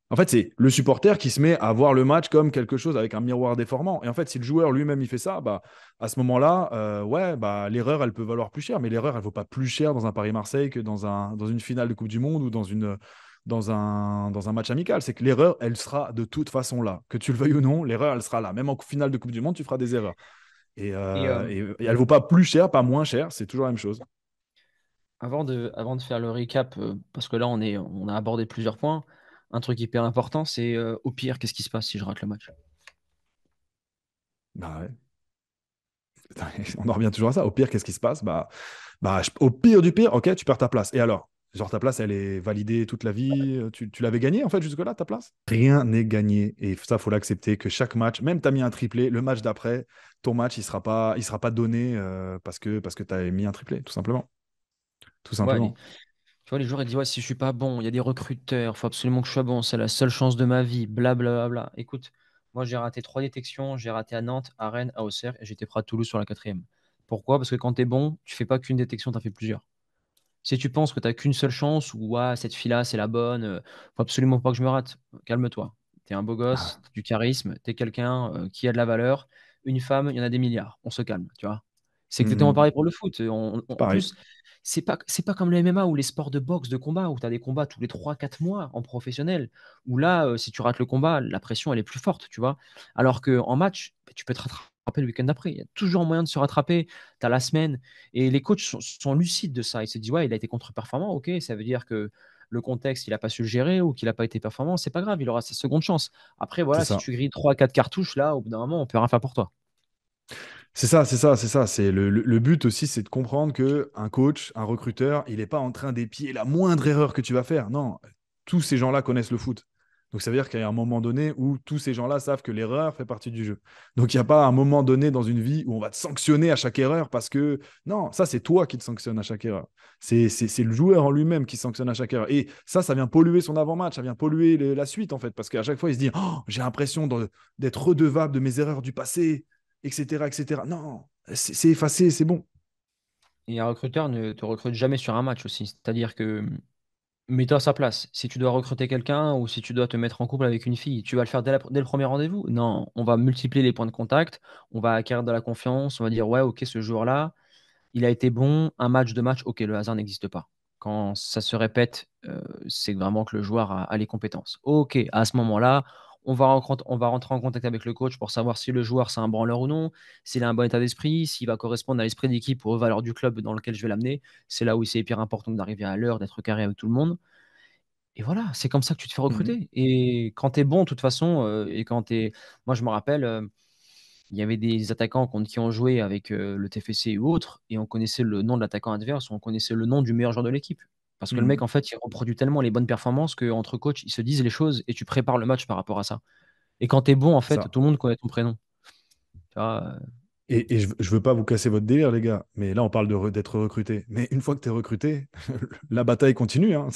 En fait, c'est le supporter qui se met à voir le match comme quelque chose avec un miroir déformant. Et en fait, si le joueur lui-même il fait ça, bah, à ce moment-là, ouais, bah, l'erreur, elle peut valoir plus cher. Mais l'erreur, elle vaut pas plus cher dans un Paris-Marseille que dans une finale de Coupe du Monde ou dans un match amical. C'est que l'erreur, elle sera de toute façon là. Que tu le veuilles ou non, l'erreur, elle sera là. Même en finale de Coupe du Monde, tu feras des erreurs. Et Et elle vaut pas plus cher, pas moins cher. C'est toujours la même chose. avant de faire le recap, parce que là, on a abordé plusieurs points, un truc hyper important, c'est au pire, qu'est-ce qui se passe si je rate le match? Bah ouais. On en revient toujours à ça. Au pire, qu'est-ce qui se passe? Au pire du pire, ok, tu perds ta place. Et alors? Genre, ta place, elle est validée toute la vie. Tu l'avais gagnée, en fait, jusque-là, ta place? Rien n'est gagné. Et ça, faut l'accepter que chaque match, même tu as mis un triplé, le match d'après, ton match, il sera pas donné parce que tu as mis un triplé, tout simplement. Tout Ouais, simplement. tu vois, les joueurs, ils disent, ouais, si je suis pas bon, il y a des recruteurs, il faut absolument que je sois bon, c'est la seule chance de ma vie, blablabla. Écoute, moi, j'ai raté trois détections, j'ai raté à Nantes, à Rennes, à Auxerre, et j'étais prêt à Toulouse sur la quatrième. Pourquoi? Parce que quand tu es bon, tu fais pas qu'une détection, tu as fait plusieurs. Si tu penses que tu n'as qu'une seule chance, ou ouais, cette fille-là, c'est la bonne, faut absolument pas que je me rate, calme-toi. Tu es un beau gosse, Ah, t'as du charisme, tu es quelqu'un qui a de la valeur. Une femme, il y en a des milliards, on se calme, tu vois. C'est exactement hum, pareil pour le foot. En pareil. plus, c'est pas comme le MMA ou les sports de boxe, de combat, où tu as des combats tous les 3 4 mois en professionnel, où là, si tu rates le combat, la pression, elle est plus forte, tu vois. Alors qu'en match, bah, tu peux te rattraper le week-end d'après. Il y a toujours moyen de se rattraper. Tu as la semaine. Et les coachs sont lucides de ça. Ils se disent, ouais, il a été contre-performant, ok, ça veut dire que le contexte, il n'a pas su le gérer ou qu'il n'a pas été performant, c'est pas grave, il aura sa seconde chance. Après, C'est voilà, si ça. tu grilles 3 4 cartouches, là, au bout d'un moment, on peut rien faire pour toi. C'est ça, c'est ça, c'est ça. C'est le but aussi, c'est de comprendre que un coach, un recruteur, il n'est pas en train d'épier la moindre erreur que tu vas faire. Non, tous ces gens-là connaissent le foot. Donc ça veut dire qu'il y a un moment donné où tous ces gens-là savent que l'erreur fait partie du jeu. Donc il n'y a pas un moment donné dans une vie où on va te sanctionner à chaque erreur parce que non, ça c'est toi qui te sanctionne à chaque erreur. C'est le joueur en lui-même qui sanctionne à chaque erreur. Et ça vient polluer son avant-match, ça vient polluer la suite en fait, parce qu'à chaque fois il se dit oh, j'ai l'impression d'être redevable de mes erreurs du passé, etc., etc. Non, c'est effacé, c'est bon. Et un recruteur ne te recrute jamais sur un match aussi. C'est-à-dire que mets-toi à sa place. Si tu dois recruter quelqu'un ou si tu dois te mettre en couple avec une fille, tu vas le faire dès le premier rendez-vous? Non, on va multiplier les points de contact, on va acquérir de la confiance, on va dire, ouais, ok, ce joueur-là, il a été bon, un match, deux matchs, ok, le hasard n'existe pas. Quand ça se répète, c'est vraiment que le joueur a les compétences. Ok, à ce moment-là, on va rentrer en contact avec le coach pour savoir si le joueur c'est un branleur ou non, s'il a un bon état d'esprit, s'il va correspondre à l'esprit d'équipe ou aux valeurs du club dans lequel je vais l'amener. C'est là où c'est hyper important d'arriver à l'heure, d'être carré avec tout le monde. Et voilà, c'est comme ça que tu te fais Mhm. recruter. Et quand tu es bon, de toute façon, et quand tu es. Moi, je me rappelle, il y avait des attaquants contre qui ont joué avec le TFC ou autre, et on connaissait le nom de l'attaquant adverse, on connaissait le nom du meilleur joueur de l'équipe. Parce que le mec, Mhm. en fait, il reproduit tellement les bonnes performances qu'entre coachs, ils se disent les choses et tu prépares le match par rapport à ça. Et quand tu es bon, en fait, Ça. tout le monde connaît ton prénom. Tu vois, Et je veux pas vous casser votre délire, les gars, mais là, on parle d'être recruté. Mais une fois que tu es recruté, la bataille continue. Hein.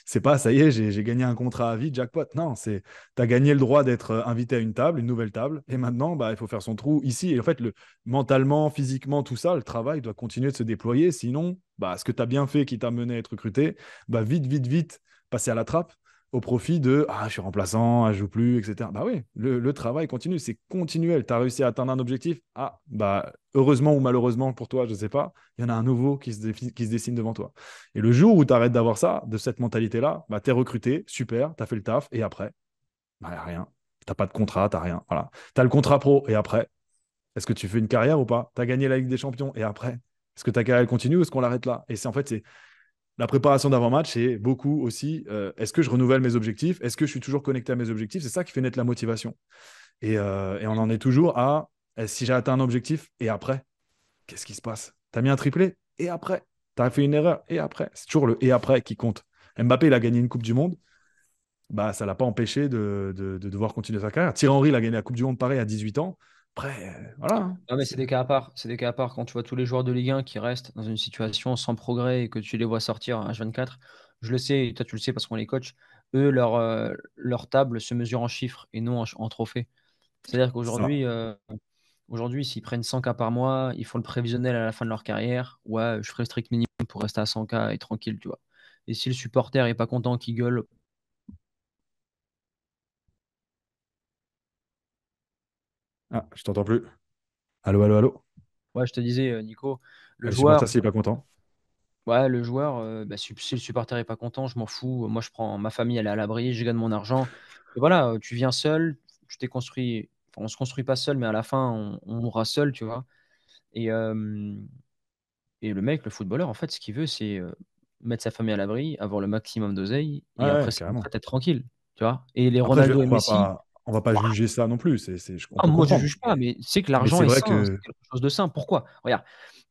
C'est pas, ça y est, j'ai gagné un contrat à vie, jackpot. Non, tu as gagné le droit d'être invité à une table, une nouvelle table. Et maintenant, bah, il faut faire son trou ici. Et en fait, mentalement, physiquement, tout ça, le travail doit continuer de se déployer. Sinon, bah, ce que tu as bien fait qui t'a mené à être recruté, bah, vite, vite, vite, passer à la trappe au profit de je suis remplaçant, je joue plus, etc. Bah oui, le travail continue, c'est continuel. Tu as réussi à atteindre un objectif. Ah, bah heureusement ou malheureusement pour toi, je ne sais pas, il y en a un nouveau qui se dessine devant toi. Et le jour où tu arrêtes d'avoir ça, de cette mentalité-là, bah, tu es recruté, super, tu as fait le taf, et après, bah, y a rien. T'as pas de contrat, t'as rien. Voilà. Tu as le contrat pro, et après, est-ce que tu fais une carrière ou pas? Tu as gagné la Ligue des Champions, et après, est-ce que ta carrière elle continue ou est-ce qu'on l'arrête là? Et c'est en fait, c'est la préparation d'avant-match, c'est beaucoup aussi est-ce que je renouvelle mes objectifs? Est-ce que je suis toujours connecté à mes objectifs? C'est ça qui fait naître la motivation. Et on en est toujours à si j'ai atteint un objectif, et après, qu'est-ce qui se passe? Tu as mis un triplé, et après? Tu as fait une erreur, et après? C'est toujours le et après qui compte. Mbappé, il a gagné une Coupe du Monde. Bah, ça ne l'a pas empêché de devoir continuer sa carrière. Thierry Henry, il a gagné la Coupe du Monde pareil à 18 ans. Après, voilà, hein. Non, mais c'est des cas à part. C'est des cas à part. Quand tu vois tous les joueurs de Ligue 1 qui restent dans une situation sans progrès et que tu les vois sortir à H24, je le sais, et toi tu le sais parce qu'on les coach, eux, leur table se mesure en chiffres et non en trophées. C'est-à-dire C'est ça. qu'aujourd'hui, s'ils prennent 100 k par mois, ils font le prévisionnel à la fin de leur carrière. Ouais, je ferai le strict minimum pour rester à 100 k et tranquille, tu vois. Et si le supporter est pas content, qu'il gueule, Ah, je t'entends plus. Allô, allô, allô. ouais, je te disais, Nico, le Ah, le supporter, joueur, s'il n'est pas content. ouais, le joueur, bah, si le supporter est pas content, je m'en fous. Moi, je prends ma famille, elle est à l'abri, je gagne mon argent. Et voilà, tu viens seul, tu t'es construit. Enfin, on se construit pas seul, mais à la fin, on mourra seul, tu vois. Et, euh, et le mec, le footballeur, en fait, ce qu'il veut, c'est mettre sa famille à l'abri, avoir le maximum d'oseille, Ouais, et après, ouais, sa carrément. retraite, être tranquille, tu vois. Et les Après, Ronaldo et Messi, on va pas ouah, juger ça non plus. On ah, peut moi, je comprendre. juge pas, mais c'est que Mais l'argent c'est est vrai sain, que c'est quelque chose de sain. Pourquoi? Regarde.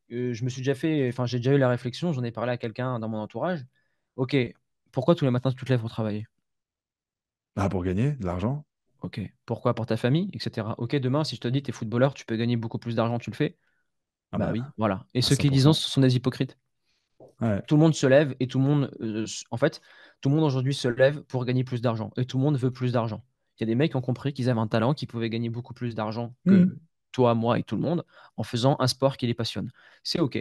Je me suis déjà fait, enfin, j'ai déjà eu la réflexion, j'en ai parlé à quelqu'un dans mon entourage. Ok, pourquoi tous les matins tu te lèves pour travailler? pour gagner de l'argent, Ok, pourquoi pour ta famille, etc. Ok, demain, si je te dis t'es footballeur, tu peux gagner beaucoup plus d'argent, tu le fais? ah Bah bah, oui, voilà. Et à ceux qui disent non, 100%. ce sont des hypocrites. Ouais. Tout le monde se lève et tout le monde, en fait, tout le monde aujourd'hui se lève pour gagner plus d'argent. Et tout le monde veut plus d'argent. Il y a des mecs qui ont compris qu'ils avaient un talent, qu'ils pouvaient gagner beaucoup plus d'argent Mhm. que toi, moi et tout le monde en faisant un sport qui les passionne. C'est ok.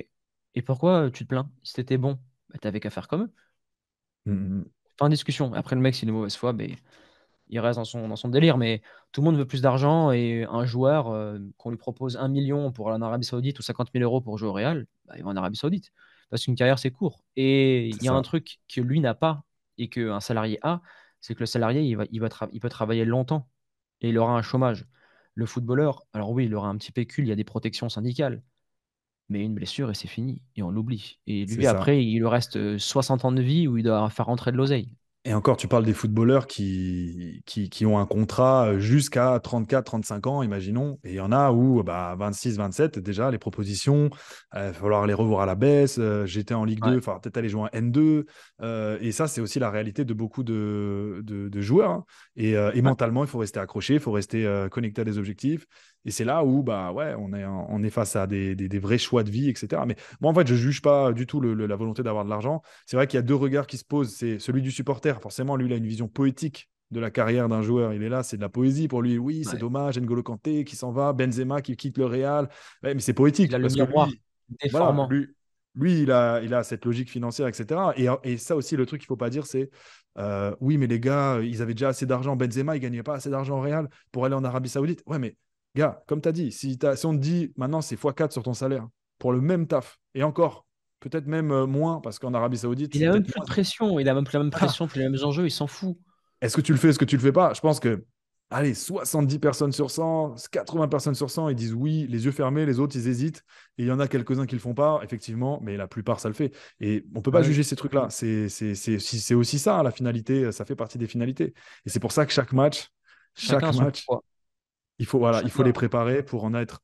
Et pourquoi tu te plains? Si t'étais bon, bah, t'avais qu'à faire comme eux. Mhm. Fin de discussion. Après, le mec, s'il est de mauvaise foi, ben, il reste dans son délire. Mais tout le monde veut plus d'argent et un joueur, qu'on lui propose 1 million pour aller en Arabie Saoudite ou 50 000 € pour jouer au Real, bah, il va en Arabie Saoudite. Parce qu'une carrière, c'est court. Et il C'est y a un ça. truc que lui n'a pas et qu'un salarié a, c'est que le salarié, il peut travailler longtemps et il aura un chômage. Le footballeur, alors oui, il aura un petit pécule, il y a des protections syndicales, mais une blessure et c'est fini. Et on l'oublie. Et C'est lui, ça. après, il lui reste 60 ans de vie où il doit faire rentrer de l'oseille. Et encore, tu parles des footballeurs qui ont un contrat jusqu'à 34, 35 ans, imaginons. Et il y en a où, bah, 26, 27, déjà, les propositions, il va falloir les revoir à la baisse. J'étais en Ligue Ouais. 2, il va peut-être aller jouer en N2. Et ça, c'est aussi la réalité de beaucoup de joueurs, hein. Et Ouais. mentalement, il faut rester accroché, il faut rester connecté à des objectifs. Et c'est là où, bah, ouais, on est face à des vrais choix de vie, etc. Mais moi, en fait, je ne juge pas du tout la volonté d'avoir de l'argent. C'est vrai qu'il y a deux regards qui se posent. C'est celui du supporter. Forcément, lui, il a une vision poétique de la carrière d'un joueur. Il est là, c'est de la poésie pour lui. Oui, c'est Ouais. dommage, N'Golo Kanté qui s'en va, Benzema qui quitte le Real. Ouais, mais c'est Il a poétique le parce que miroir lui, voilà, déformant. lui il a cette logique financière, etc. Et ça aussi, le truc qu'il ne faut pas dire, c'est oui, mais les gars, ils avaient déjà assez d'argent. Benzema, il ne gagnait pas assez d'argent au Real pour aller en Arabie Saoudite. Ouais, mais gars, comme tu as dit, si on te dit maintenant c'est x4 sur ton salaire pour le même taf, et encore, peut-être même moins, parce qu'en Arabie Saoudite, Il c'est a même peut-être plus de moins. pression. Il a même plus la même Voilà. pression, plus les mêmes enjeux. Il s'en fout. Est-ce que tu le fais, est-ce que tu le fais pas? Je pense que, allez, 70 personnes sur 100, 80 personnes sur 100, ils disent oui, les yeux fermés, les autres, ils hésitent. Et il y en a quelques-uns qui le font pas, effectivement, mais la plupart, ça le fait. Et on peut pas Ah oui. juger ces trucs-là. C'est aussi ça, la finalité, ça fait partie des finalités. Et c'est pour ça que Chacun chaque a son match, pourquoi. il faut les Chacun. préparer pour en être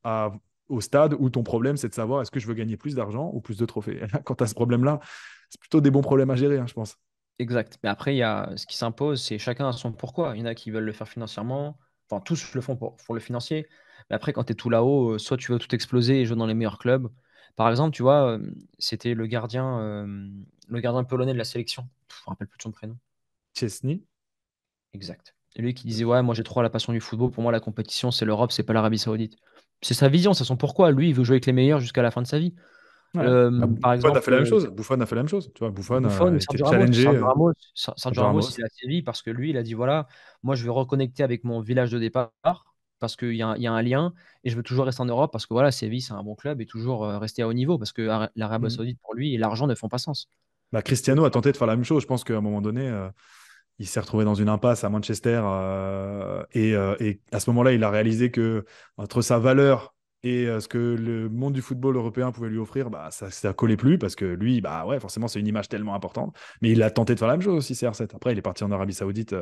au stade où ton problème, c'est de savoir est-ce que je veux gagner plus d'argent ou plus de trophées. Quand tu as ce problème-là, c'est plutôt des bons problèmes à gérer, hein, je pense. Exact. Mais après, il y a ce qui s'impose, c'est chacun a son pourquoi. Il y en a qui veulent le faire financièrement. Enfin, tous le font pour le financier. Mais après, quand tu es tout là-haut, soit tu veux tout exploser et jouer dans les meilleurs clubs. Par exemple, tu vois, c'était le gardien polonais de la sélection. Je me rappelle plus de son prénom. Chesney, Exact. Et lui qui disait, ouais, moi j'ai trop la passion du football. Pour moi, la compétition, c'est l'Europe, c'est pas l'Arabie Saoudite. C'est sa vision, c'est son pourquoi. Lui, il veut jouer avec les meilleurs jusqu'à la fin de sa vie. Ouais. Bah, Par Buffon a fait exemple, la même chose. Buffon a fait la même chose. Tu vois, Buffon Buffon, a été Sergio Ramos, challengé. Sergio Sergio Ramos, Ramos. il a sévi parce que lui, il a dit voilà, moi je vais reconnecter avec mon village de départ parce qu'il y a un lien et je veux toujours rester en Europe parce que voilà, Séville, c'est un bon club et toujours rester à haut niveau parce que l'Arabie Mhm. Saoudite, pour lui, et l'argent ne font pas sens. Bah, Donc, Cristiano a tenté de faire la même chose. Je pense qu'à un moment donné, il s'est retrouvé dans une impasse à Manchester. Et à ce moment-là, il a réalisé que entre sa valeur et ce que le monde du football européen pouvait lui offrir, bah, ça collait plus parce que lui, bah ouais, forcément, c'est une image tellement importante. Mais il a tenté de faire la même chose aussi, CR7. Après, il est parti en Arabie Saoudite,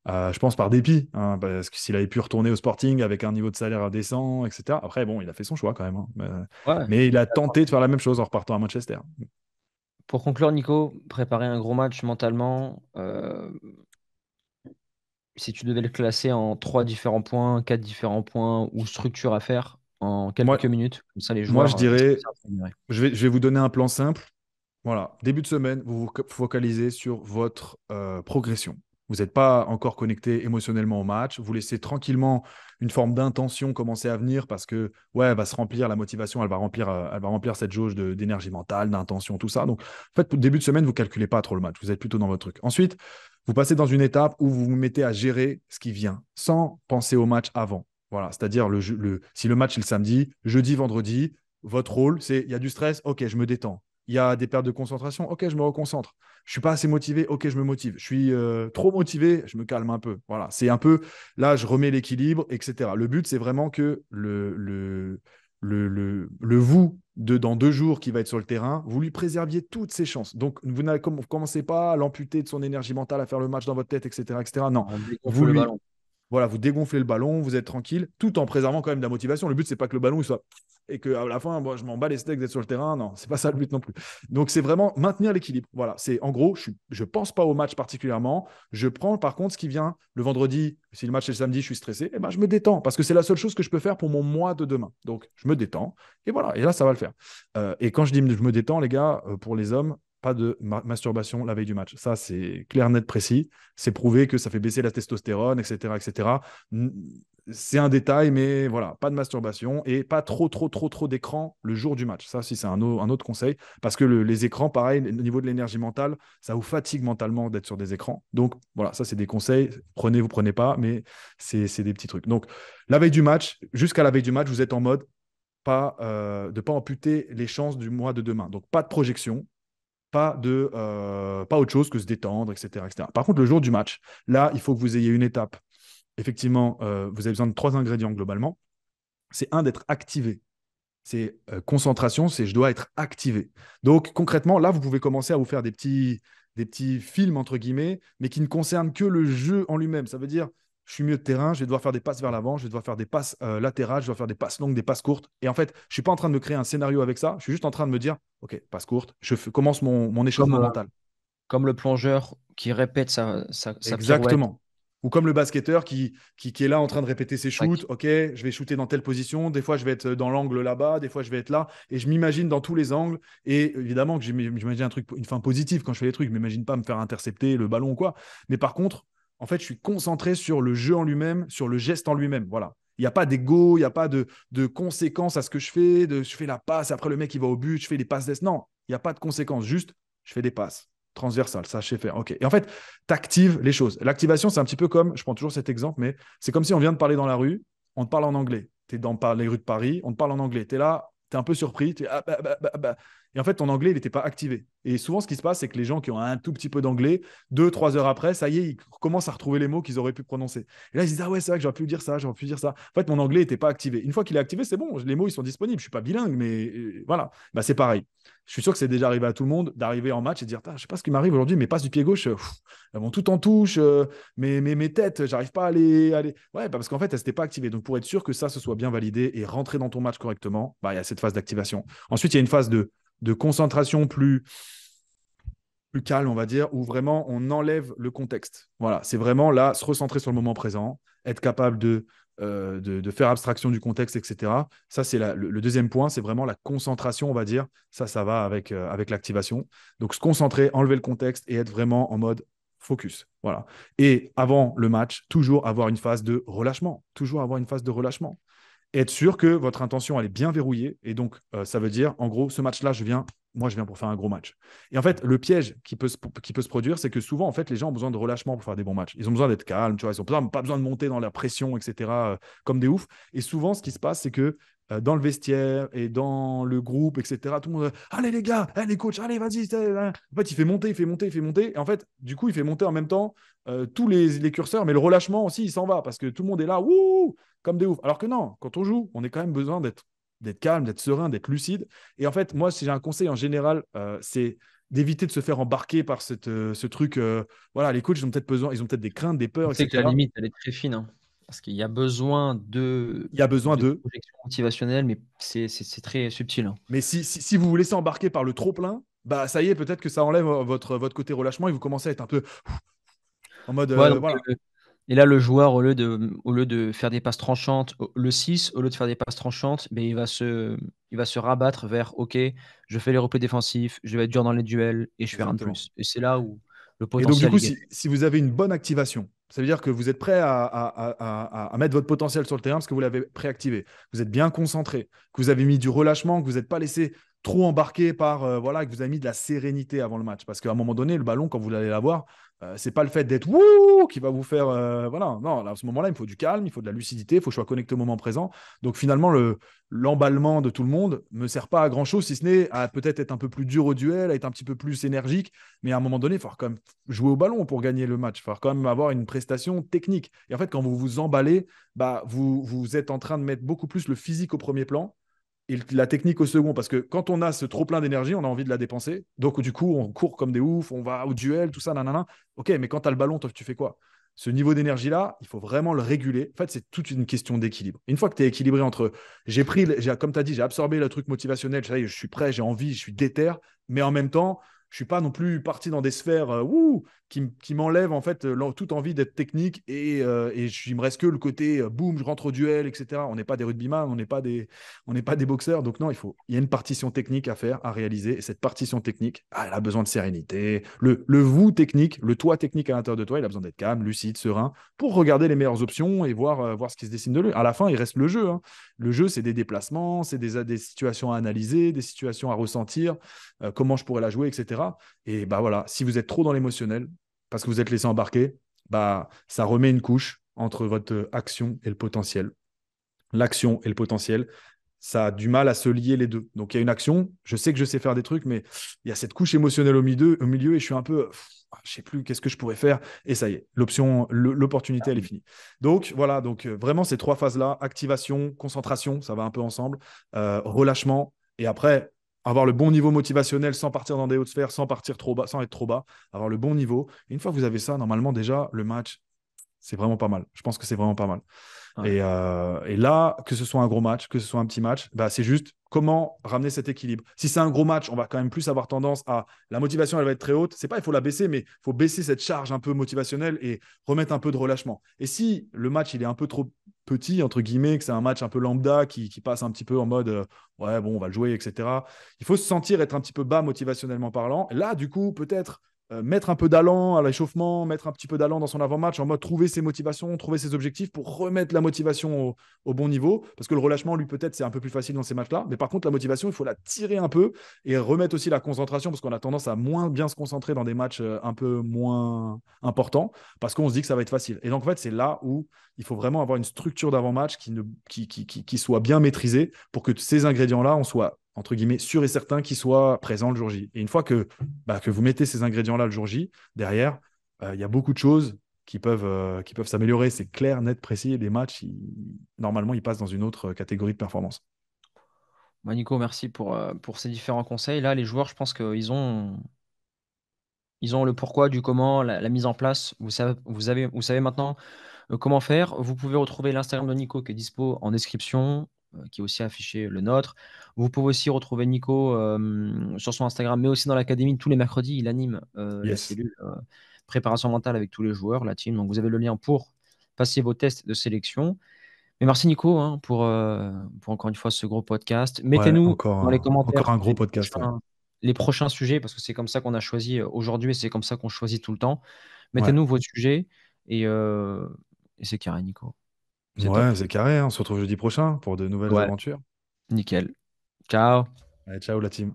je pense, par dépit, hein, parce que s'il avait pu retourner au Sporting avec un niveau de salaire décent, etc. Après, bon, il a fait son choix quand même, hein. ouais. Mais il a tenté de faire la même chose en repartant à Manchester. Pour conclure, Nico, préparer un gros match mentalement, si tu devais le classer en trois différents points, quatre différents points ou structure à faire en quelques Moi, minutes, comme ça les moi, je joueurs, qu'est-ce que dirais, ça dirait? je vais vous donner un plan simple. Voilà, début de semaine, vous vous focalisez sur votre progression. Vous n'êtes pas encore connecté émotionnellement au match. Vous laissez tranquillement une forme d'intention commencer à venir parce que, ouais, elle va se remplir, la motivation, elle va remplir cette jauge d'énergie mentale, d'intention, tout ça. Donc, en fait, pour le début de semaine, vous ne calculez pas trop le match. Vous êtes plutôt dans votre truc. Ensuite, vous passez dans une étape où vous vous mettez à gérer ce qui vient sans penser au match avant. Voilà, c'est-à-dire si le match est le samedi, jeudi, vendredi, votre rôle, c'est il y a du stress, ok, je me détends. Il y a des pertes de concentration, ok, je me reconcentre. Je suis pas assez motivé, ok, je me motive. Je suis trop motivé, je me calme un peu. Voilà, c'est un peu, là, je remets l'équilibre, etc. Le but, c'est vraiment que le vous de dans 2 jours qui va être sur le terrain, vous lui préserviez toutes ses chances. Donc, vous ne commencez pas à l'amputer de son énergie mentale, à faire le match dans votre tête, etc., etc. Non, On vous dégonfle le lui, ballon. voilà, vous dégonflez le ballon, vous êtes tranquille, tout en préservant quand même de la motivation. Le but, c'est pas que le ballon il soit et que à la fin, moi, je m'en bats les steaks d'être sur le terrain. Non, c'est pas ça le but non plus. Donc, c'est vraiment maintenir l'équilibre. Voilà, c'est en gros, je pense pas au match particulièrement. Je prends par contre ce qui vient le vendredi. Si le match est le samedi, je suis stressé. Et ben, je me détends parce que c'est la seule chose que je peux faire pour mon mois de demain. Donc, je me détends et voilà. Et là, ça va le faire. Et quand je dis je me détends, les gars, pour les hommes, pas de masturbation la veille du match. Ça, c'est clair, net, précis. C'est prouvé que ça fait baisser la testostérone, etc., etc. C'est un détail, mais voilà, pas de masturbation et pas trop d'écran le jour du match. Ça, si c'est un autre conseil, parce que les écrans, pareil, au niveau de l'énergie mentale, ça vous fatigue mentalement d'être sur des écrans. Donc voilà, ça c'est des conseils. Prenez, vous prenez pas, mais c'est des petits trucs. Donc la veille du match, jusqu'à la veille du match, vous êtes en mode de ne pas amputer les chances du mois de demain. Donc pas de projection, pas autre chose que se détendre, etc., etc. Par contre, le jour du match, là, il faut que vous ayez une étape. Effectivement, vous avez besoin de 3 ingrédients globalement. C'est un, d'être activé. C'est concentration, c'est je dois être activé. Donc concrètement, là, vous pouvez commencer à vous faire des petits films, entre guillemets, mais qui ne concernent que le jeu en lui-même. Ça veut dire, je suis milieu de terrain, je vais devoir faire des passes vers l'avant, je vais devoir faire des passes latérales, je dois faire des passes longues, des passes courtes. Et en fait, je ne suis pas en train de me créer un scénario avec ça, je suis juste en train de me dire, OK, passe courte, commence mon Comme, échauffement mental. comme le plongeur qui répète sa pirouette. Exactement. Ou comme le basketteur qui est là en train de répéter ses Tac. shoots. OK, je vais shooter dans telle position. Des fois, je vais être dans l'angle là-bas. Des fois, je vais être là. Et je m'imagine dans tous les angles. Et évidemment que j'imagine un truc, une fin positive quand je fais les trucs. Je m'imagine pas me faire intercepter le ballon ou quoi. Mais par contre, en fait, je suis concentré sur le jeu en lui-même, sur le geste en lui-même. Voilà. Il n'y a pas d'ego, il n'y a pas de conséquences à ce que je fais. Je fais la passe, après le mec il va au but, je fais des passes d'ess. Non, il n'y a pas de conséquences. Juste, je fais des passes transversales, ça je sais faire. OK. Et en fait, tu actives les choses. L'activation, c'est un petit peu comme, je prends toujours cet exemple, mais c'est comme si on vient de parler dans la rue, on te parle en anglais. Tu es dans les rues de Paris, on te parle en anglais. Tu es là, tu es un peu surpris, tu es ah, bah, bah, bah, bah. Et en fait, ton anglais, il n'était pas activé. Et souvent, ce qui se passe, c'est que les gens qui ont un tout petit peu d'anglais, 2, 3 heures après, ça y est, ils commencent à retrouver les mots qu'ils auraient pu prononcer. Et là, ils disent, ah ouais, c'est vrai que j'aurais pu dire ça, j'aurais pu dire ça. En fait, mon anglais n'était pas activé. Une fois qu'il est activé, c'est bon, les mots, ils sont disponibles. Je ne suis pas bilingue, mais voilà. Bah, c'est pareil. Je suis sûr que c'est déjà arrivé à tout le monde d'arriver en match et de dire, je ne sais pas ce qui m'arrive aujourd'hui, mais passe du pied gauche, elles vont tout en touche, mes têtes, j'arrive pas à les. Ouais, parce qu'en fait, elles n'étaient pas activées. Donc, pour être sûr que ça se soit bien validé et rentrer dans ton match correctement, bah, il y a cette phase d'activation. Ensuite, il y a une phase de concentration plus calme, on va dire, où vraiment on enlève le contexte. Voilà, c'est vraiment là, se recentrer sur le moment présent, être capable de faire abstraction du contexte, etc. Ça, c'est le deuxième point, c'est vraiment la concentration, on va dire. Ça va avec l'activation. Donc, se concentrer, enlever le contexte et être vraiment en mode focus. Voilà. Et avant le match, toujours avoir une phase de relâchement. Toujours avoir une phase de relâchement. et être sûr que votre intention, elle est bien verrouillée. Et donc, ça veut dire, en gros, ce match-là, moi, je viens pour faire un gros match. Et en fait, le piège qui peut se produire, c'est que souvent, en fait, les gens ont besoin de relâchement pour faire des bons matchs. Ils ont besoin d'être calmes, tu vois, ils n'ont pas besoin de monter dans la pression, etc., comme des oufs. Et souvent, ce qui se passe, c'est que dans le vestiaire et dans le groupe, etc., tout le monde, allez les gars, allez les coachs, allez, vas-y. En fait, il fait monter, il fait monter, il fait monter. Et en fait, du coup, il fait monter en même temps tous les curseurs, mais le relâchement aussi, il s'en va parce que tout le monde est là, wouh, comme des oufs. Alors que non, quand on joue, on est quand même besoin d'être calme, d'être serein, d'être lucide. Et en fait, moi, si j'ai un conseil en général, c'est d'éviter de se faire embarquer par ce truc. Voilà, les coachs, ils ont peut-être des craintes, des peurs, Tu sais que la etc. limite, elle est très fine, hein, parce qu'il y a besoin Il y a besoin de d'eux. projection motivationnelle, mais c'est très subtil, hein. Mais si vous vous laissez embarquer par le trop-plein, bah ça y est, peut-être que ça enlève votre côté relâchement et vous commencez à être un peu en mode, Ouais, donc, voilà. et là, le joueur, au lieu de faire des passes tranchantes, le 6, au lieu de faire des passes tranchantes, ben, il va se rabattre vers, OK, je fais les replis défensifs, je vais être dur dans les duels et je fais rien de Exactement. plus. Et c'est là où le Et donc, du potentiel coup, est si vous avez une bonne activation, ça veut dire que vous êtes prêt à mettre votre potentiel sur le terrain parce que vous l'avez préactivé. Vous êtes bien concentré, que vous avez mis du relâchement, que vous n'êtes pas laissé trop embarquer par, voilà, que vous avez mis de la sérénité avant le match. Parce qu'à un moment donné, le ballon, quand vous allez l'avoir, c'est pas le fait d'être wouh qui va vous faire, voilà, non, là, à ce moment-là, il me faut du calme, il faut de la lucidité, il faut que je sois connecté au moment présent. Donc finalement, l'emballement de tout le monde ne me sert pas à grand chose, si ce n'est à peut-être être un peu plus dur au duel, à être un petit peu plus énergique. Mais à un moment donné, il faut quand même jouer au ballon pour gagner le match. Il faut quand même avoir une prestation technique. Et en fait, quand vous vous emballez, bah, vous êtes en train de mettre beaucoup plus le physique au premier plan et la technique au second. Parce que quand on a ce trop plein d'énergie, on a envie de la dépenser. Donc, du coup, on court comme des oufs, on va au duel, tout ça, nanana. Ok, mais quand tu as le ballon, toi, tu fais quoi? Ce niveau d'énergie-là, il faut vraiment le réguler. En fait, c'est toute une question d'équilibre. Une fois que tu es équilibré entre comme tu as dit, j'ai absorbé le truc motivationnel, je suis prêt, j'ai envie, je suis déter, mais en même temps, je suis pas non plus parti dans des sphères qui m'enlèvent en fait toute envie d'être technique et il me reste que le côté boum, je rentre au duel, etc. On n'est pas des rugbyman, on n'est pas des boxeurs, donc non, il y a une partition technique à faire, à réaliser, et cette partition technique, elle a besoin de sérénité. Le vous technique, le toi technique à l'intérieur de toi, il a besoin d'être calme, lucide, serein, pour regarder les meilleures options et voir ce qui se dessine de lui. À la fin, il reste le jeu, hein. Le jeu, c'est des déplacements, c'est des situations à analyser, des situations à ressentir, comment je pourrais la jouer, etc. Et bah voilà, si vous êtes trop dans l'émotionnel, parce que vous êtes laissé embarquer, bah ça remet une couche entre votre action et le potentiel. L'action et le potentiel, ça a du mal à se lier les deux. Donc il y a une action, je sais que je sais faire des trucs, mais il y a cette couche émotionnelle au milieu et je suis un peu, je sais plus qu'est-ce que je pourrais faire. Et ça y est, l'opportunité, elle est finie. Donc voilà, donc vraiment ces trois phases-là, activation, concentration, ça va un peu ensemble, relâchement, et après avoir le bon niveau motivationnel sans partir dans des hautes sphères, sans partir trop bas, sans être trop bas, avoir le bon niveau. Et une fois que vous avez ça, normalement déjà, le match, c'est vraiment pas mal. Je pense que c'est vraiment pas mal. Ouais. Et là, que ce soit un gros match, que ce soit un petit match, bah, c'est juste comment ramener cet équilibre. Si c'est un gros match, on va quand même plus avoir tendance à la motivation, elle va être très haute. C'est pas il faut la baisser, mais il faut baisser cette charge un peu motivationnelle et remettre un peu de relâchement. Et si le match il est un peu trop petit entre guillemets, que c'est un match un peu lambda qui passe un petit peu en mode ouais bon on va le jouer, etc. Il faut se sentir être un petit peu bas motivationnellement parlant. Là du coup peut-être mettre un peu d'allant à l'échauffement, mettre un petit peu d'allant dans son avant-match, en mode trouver ses motivations, trouver ses objectifs pour remettre la motivation au bon niveau. Parce que le relâchement, lui, peut-être, c'est un peu plus facile dans ces matchs-là. Mais par contre, la motivation, il faut la tirer un peu et remettre aussi la concentration parce qu'on a tendance à moins bien se concentrer dans des matchs un peu moins importants parce qu'on se dit que ça va être facile. Et donc, en fait, c'est là où il faut vraiment avoir une structure d'avant-match qui soit bien maîtrisée pour que ces ingrédients-là, on soit entre guillemets, sûr et certain qu'ils soient présents le jour J. Et une fois que vous mettez ces ingrédients-là le jour J, derrière, il y a beaucoup de choses qui peuvent s'améliorer. C'est clair, net, précis. Et les matchs, normalement, ils passent dans une autre catégorie de performance. Bah, Nico, merci pour ces différents conseils. Là, les joueurs, je pense qu'ils ont le pourquoi, du comment, la mise en place. Vous savez maintenant comment faire. Vous pouvez retrouver l'Instagram de Nico qui est dispo en description, qui est aussi affiché le nôtre. Vous pouvez aussi retrouver Nico sur son Instagram, mais aussi dans l'académie. Tous les mercredis, il anime la Yes. cellule préparation mentale avec tous les joueurs, la team. Donc vous avez le lien pour passer vos tests de sélection. Mais merci Nico, hein, pour encore une fois ce gros podcast. Ouais, Mettez-nous dans les encore commentaires un gros podcast. Ouais. les prochains sujets, parce que c'est comme ça qu'on a choisi aujourd'hui et c'est comme ça qu'on choisit tout le temps. Ouais. Mettez-nous vos sujets et, euh, et c'est carré, Nico. C'est top. Ouais, c'est carré, hein. On se retrouve jeudi prochain pour de nouvelles Ouais, aventures. nickel. Ciao. Allez, ciao la team.